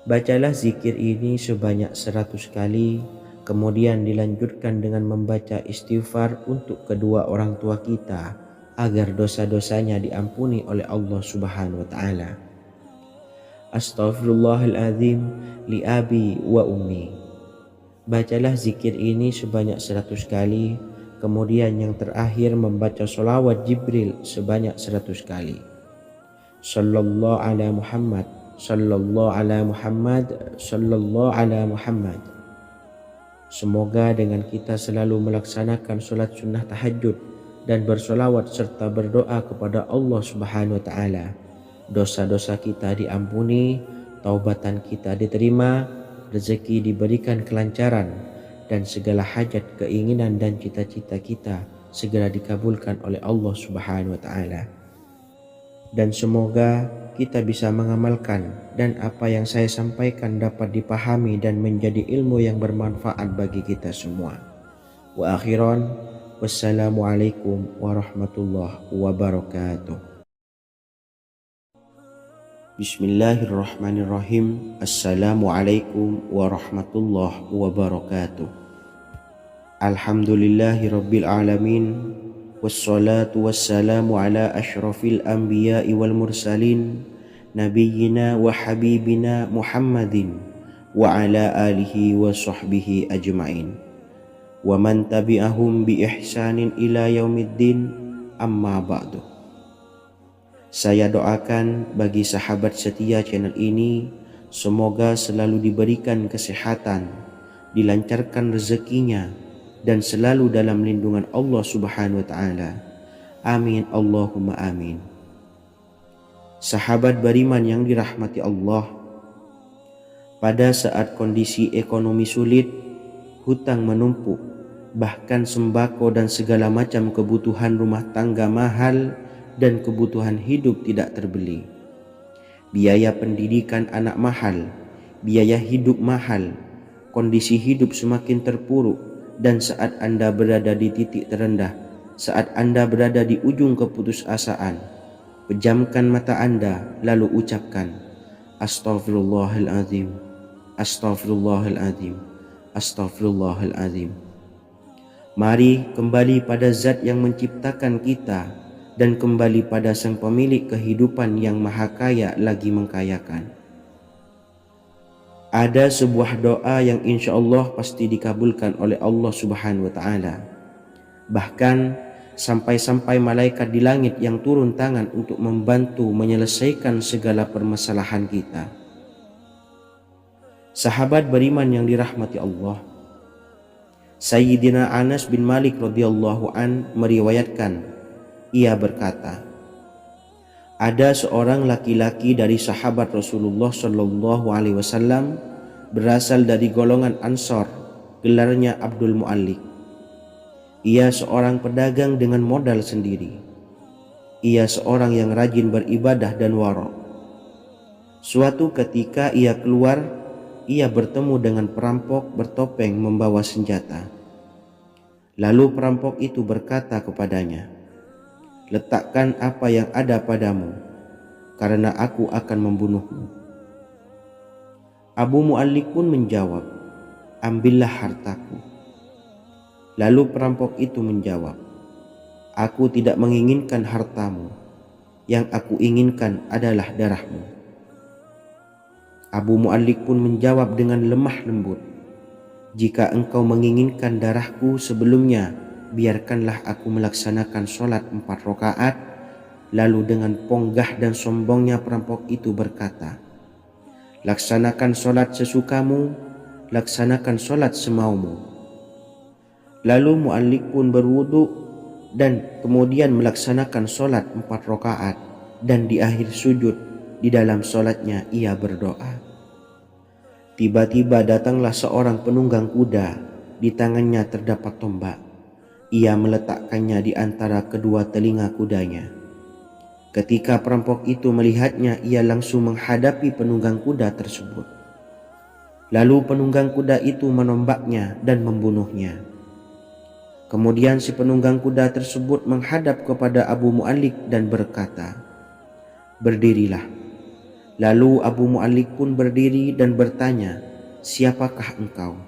S1: Bacalah zikir ini sebanyak 100 kali, kemudian dilanjutkan dengan membaca istighfar untuk kedua orang tua kita agar dosa-dosanya diampuni oleh Allah Subhanahu wa ta'ala. Astaghfirullahaladzim li abi wa ummi. Bacalah zikir ini sebanyak 100 kali, kemudian yang terakhir membaca sholawat Jibril sebanyak 100 kali. Sallallahu ala Muhammad, sallallahu ala Muhammad, sallallahu ala Muhammad. Semoga dengan kita selalu melaksanakan sholat sunnah tahajud dan bersolawat serta berdoa kepada Allah Subhanahu wa ta'ala, dosa-dosa kita diampuni, taubatan kita diterima, rezeki diberikan kelancaran, dan segala hajat, keinginan dan cita-cita kita segera dikabulkan oleh Allah Subhanahu wa ta'ala. Dan semoga kita bisa mengamalkan dan apa yang saya sampaikan dapat dipahami dan menjadi ilmu yang bermanfaat bagi kita semua. Wa akhiran, wassalamualaikum warahmatullahi wabarakatuh. Bismillahirrahmanirrahim. Assalamualaikum warahmatullahi wabarakatuh. Alhamdulillahi rabbil alamin. Wassalatu wassalamu ala ashrafil anbiya'i wal mursalin, nabiyyina wa habibina Muhammadin wa ala alihi wa sahbihi ajmain wa man tabi'ahum bi ihsanin ila yaumiddin, amma ba'du. Saya doakan bagi sahabat setia channel ini, Semoga selalu diberikan kesehatan, dilancarkan rezekinya, dan selalu dalam lindungan Allah Subhanahu wa taala. Amin Allahumma amin. Sahabat beriman yang dirahmati Allah, pada saat kondisi ekonomi sulit, hutang menumpuk, bahkan sembako dan segala macam kebutuhan rumah tangga mahal dan kebutuhan hidup tidak terbeli. Biaya pendidikan anak mahal, biaya hidup mahal, kondisi hidup semakin terpuruk, dan saat Anda berada di titik terendah, saat Anda berada di ujung keputusasaan, pejamkan mata Anda lalu ucapkan, Astaghfirullahaladzim, Astaghfirullahaladzim, Astaghfirullahaladzim. Mari kembali pada Zat yang menciptakan kita dan kembali pada Sang Pemilik kehidupan yang maha kaya lagi mengkayakan. Ada sebuah doa yang insya Allah pasti dikabulkan oleh Allah Subhanahu wa ta'ala. Bahkan sampai-sampai malaikat di langit yang turun tangan untuk membantu menyelesaikan segala permasalahan kita. Sahabat beriman yang dirahmati Allah, Sayyidina Anas bin Malik radhiyallahu an meriwayatkan, ia berkata, ada seorang laki-laki dari sahabat Rasulullah Shallallahu Alaihi Wasallam berasal dari golongan Ansor, gelarnya Abdul Mu'allik. Ia seorang pedagang dengan modal sendiri. Ia seorang yang rajin beribadah dan wara'. Suatu ketika ia keluar, ia bertemu dengan perampok bertopeng membawa senjata. Lalu perampok itu berkata kepadanya, letakkan apa yang ada padamu, karena aku akan membunuhmu. Abu Mu'allik pun menjawab, ambillah hartaku. Lalu perampok itu menjawab, aku tidak menginginkan hartamu, yang aku inginkan adalah darahmu. Abu Mu'allik pun menjawab dengan lemah lembut, jika engkau menginginkan darahku sebelumnya, biarkanlah aku melaksanakan sholat 4 rakaat. Lalu dengan ponggah dan sombongnya perampok itu berkata, laksanakan sholat sesukamu, laksanakan sholat semaumu. Lalu Mu'allik pun berwudu dan kemudian melaksanakan sholat 4 rakaat, dan di akhir sujud di dalam sholatnya ia berdoa. Tiba-tiba datanglah seorang penunggang kuda, di tangannya terdapat tombak. Ia meletakkannya di antara kedua telinga kudanya. Ketika perampok itu melihatnya, ia langsung menghadapi penunggang kuda tersebut. Lalu penunggang kuda itu menombaknya dan membunuhnya. Kemudian si penunggang kuda tersebut menghadap kepada Abu Mu'allik dan berkata, berdirilah. Lalu Abu Mu'allik pun berdiri dan bertanya, siapakah engkau?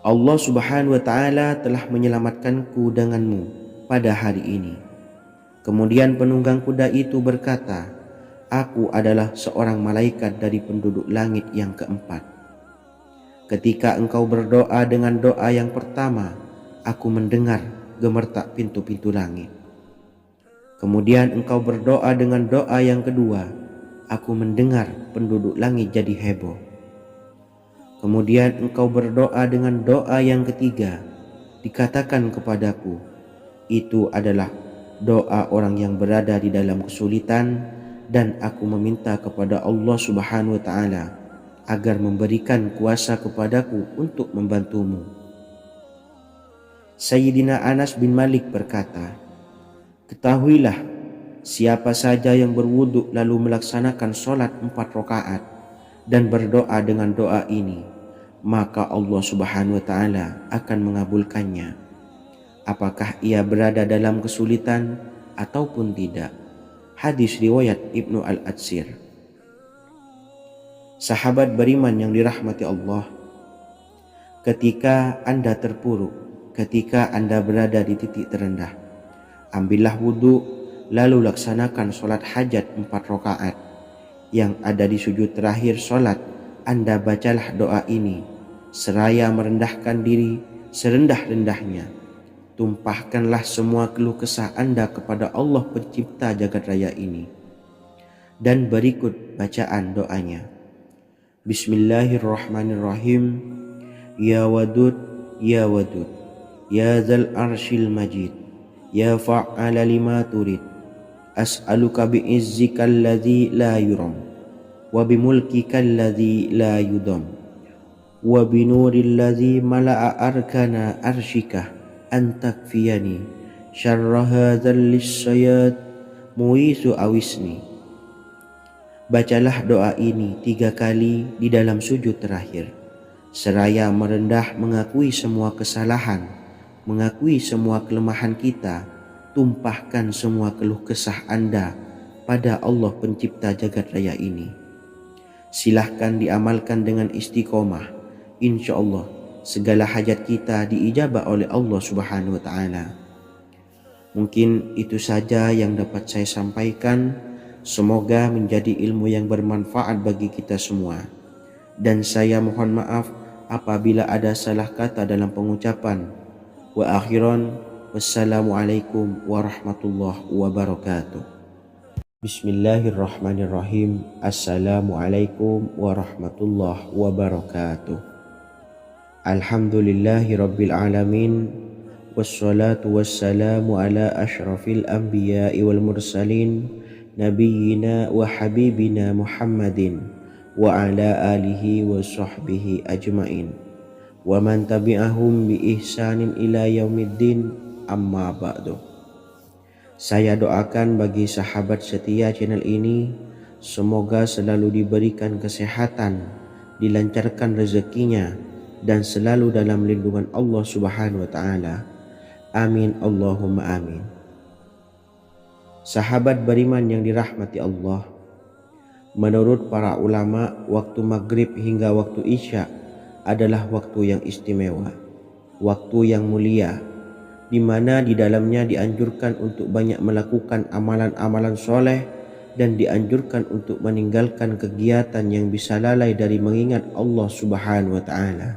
S1: Allah Subhanahu wa ta'ala telah menyelamatkanku denganmu pada hari ini. Kemudian penunggang kuda itu berkata, aku adalah seorang malaikat dari penduduk langit yang keempat. Ketika engkau berdoa dengan doa yang pertama, aku mendengar gemertak pintu-pintu langit. Kemudian engkau berdoa dengan doa yang kedua, aku mendengar penduduk langit jadi heboh. Kemudian engkau berdoa dengan doa yang ketiga, dikatakan kepadaku, itu adalah doa orang yang berada di dalam kesulitan, dan aku meminta kepada Allah Subhanahu wa ta'ala agar memberikan kuasa kepadaku untuk membantumu. Sayyidina Anas bin Malik berkata, ketahuilah, siapa saja yang berwudu lalu melaksanakan sholat 4 rakaat dan berdoa dengan doa ini, maka Allah Subhanahu wa ta'ala akan mengabulkannya, apakah ia berada dalam kesulitan ataupun tidak. Hadis riwayat Ibnu Al-Atsir. Sahabat beriman yang dirahmati Allah, ketika Anda terpuruk, ketika Anda berada di titik terendah, ambillah wudu, lalu laksanakan sholat hajat 4 rakaat. Yang ada di sujud terakhir sholat, Anda bacalah doa ini, seraya merendahkan diri serendah-rendahnya. Tumpahkanlah semua keluh kesah Anda kepada Allah pencipta jagat raya ini. Dan berikut bacaan doanya. Bismillahirrahmanirrahim. Ya Wadud, Ya Wadud, Ya Dzal Arsyil Majid, Ya Fa'ala lima turid, as'aluka bi'izzikal ladzi la yuram, wa bimulkikal ladzi la yudam, wa binuril ladzi mala'a arkana arsyika an takfiyani syarra hadzal lisyayat muisu awisni. Bacalah doa ini 3 kali di dalam sujud terakhir, seraya merendah mengakui semua kesalahan, mengakui semua kelemahan kita, tumpahkan semua keluh kesah Anda pada Allah pencipta jagat raya ini. Silahkan diamalkan dengan istiqomah. Insya Allah segala hajat kita diijabah oleh Allah Subhanahu wa Ta'ala. Mungkin itu saja yang dapat saya sampaikan. Semoga menjadi ilmu yang bermanfaat bagi kita semua. Dan saya mohon maaf apabila ada salah kata dalam pengucapan. Wa akhiran, wassalamualaikum warahmatullahi wabarakatuh. Bismillahirrahmanirrahim. Assalamualaikum warahmatullahi wabarakatuh. Alhamdulillahi rabbil alamin. Wassalatu wassalamu ala ashrafil anbiya'i wal mursalin, nabiyyina wa habibina Muhammadin wa ala alihi wa sahbihi ajmain wa man tabi'ahum bi ihsanin ila yaumiddin, amma ba'du. Saya doakan bagi sahabat setia channel ini, semoga selalu diberikan kesehatan, dilancarkan rezekinya, dan selalu dalam lindungan Allah Subhanahu wa Ta'ala. Amin Allahumma amin. Sahabat beriman yang dirahmati Allah, menurut para ulama, waktu maghrib hingga waktu isya adalah waktu yang istimewa, waktu yang mulia, di mana di dalamnya dianjurkan untuk banyak melakukan amalan-amalan soleh dan dianjurkan untuk meninggalkan kegiatan yang bisa lalai dari mengingat Allah Subhanahu wa Ta'ala.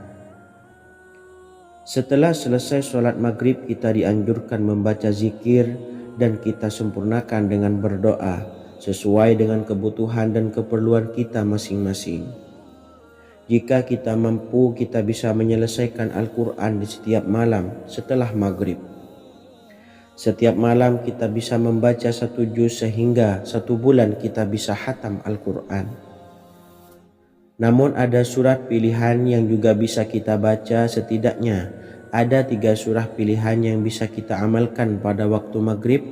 S1: Setelah selesai sholat maghrib, kita dianjurkan membaca zikir dan kita sempurnakan dengan berdoa sesuai dengan kebutuhan dan keperluan kita masing-masing. Jika kita mampu, kita bisa menyelesaikan Al-Quran di setiap malam setelah maghrib. Setiap malam kita bisa membaca 1 juz sehingga 1 bulan kita bisa khatam Al-Quran. Namun ada surat pilihan yang juga bisa kita baca. Setidaknya ada 3 surah pilihan yang bisa kita amalkan pada waktu maghrib,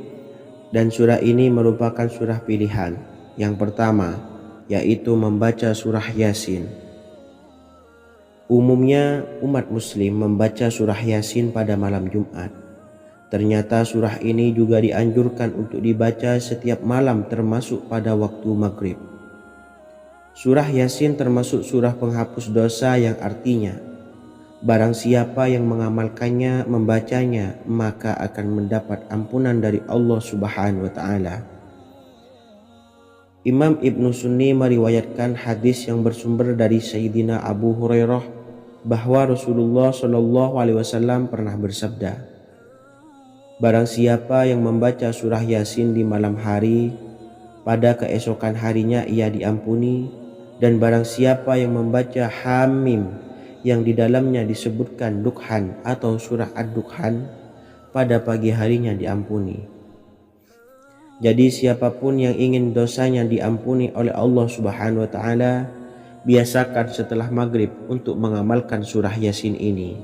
S1: dan surah ini merupakan surah pilihan. Yang pertama yaitu membaca surah Yasin. Umumnya umat muslim membaca surah Yasin pada malam Jumat. Ternyata surah ini juga dianjurkan untuk dibaca setiap malam termasuk pada waktu maghrib. Surah Yasin termasuk surah penghapus dosa yang artinya barang siapa yang mengamalkannya, membacanya, maka akan mendapat ampunan dari Allah Subhanahu wa Ta'ala. Imam Ibnu Sunni meriwayatkan hadis yang bersumber dari Sayyidina Abu Hurairah bahwa Rasulullah SAW pernah bersabda, barang siapa yang membaca surah Yasin di malam hari, pada keesokan harinya ia diampuni. Dan barang siapa yang membaca Hamim yang di dalamnya disebutkan Dukhan atau surah Ad-Dukhan, pada pagi harinya diampuni. Jadi siapapun yang ingin dosanya diampuni oleh Allah Subhanahu wa Ta'ala, biasakan setelah maghrib untuk mengamalkan surah Yasin ini.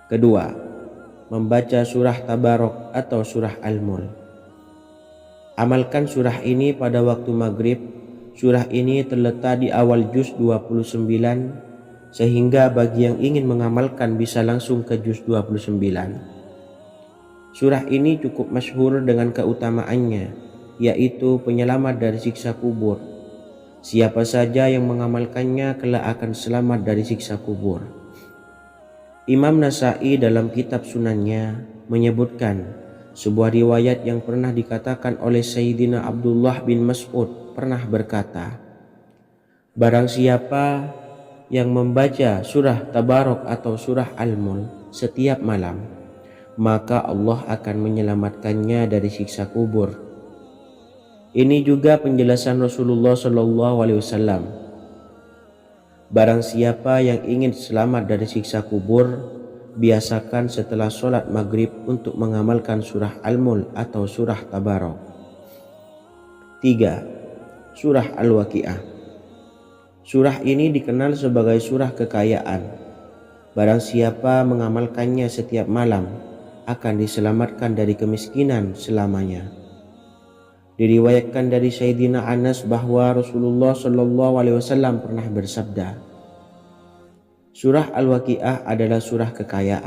S1: Kedua, membaca surah Tabarok atau surah Al-Mulk. Amalkan surah ini pada waktu maghrib. Surah ini terletak di awal juz 29, sehingga bagi yang ingin mengamalkan bisa langsung ke juz 29. Surah ini cukup masyhur dengan keutamaannya, yaitu penyelamat dari siksa kubur. Siapa saja yang mengamalkannya kelak akan selamat dari siksa kubur. Imam Nasa'i dalam kitab Sunannya menyebutkan sebuah riwayat yang pernah dikatakan oleh Sayyidina Abdullah bin Mas'ud pernah berkata, barang siapa yang membaca surah Tabarok atau surah Al-Mulk setiap malam, maka Allah akan menyelamatkannya dari siksa kubur. Ini juga penjelasan Rasulullah SAW. Barang siapa yang ingin selamat dari siksa kubur, biasakan setelah sholat maghrib untuk mengamalkan surah Al-Mulk atau surah Tabarok. 3. Surah Al-Waqiah. Surah ini dikenal sebagai surah kekayaan. Barang siapa mengamalkannya setiap malam, akan diselamatkan dari kemiskinan selamanya. Diriwayatkan dari Sayyidina Anas bahwa Rasulullah SAW pernah bersabda, Surah Al-Waqiah adalah surah kekayaan.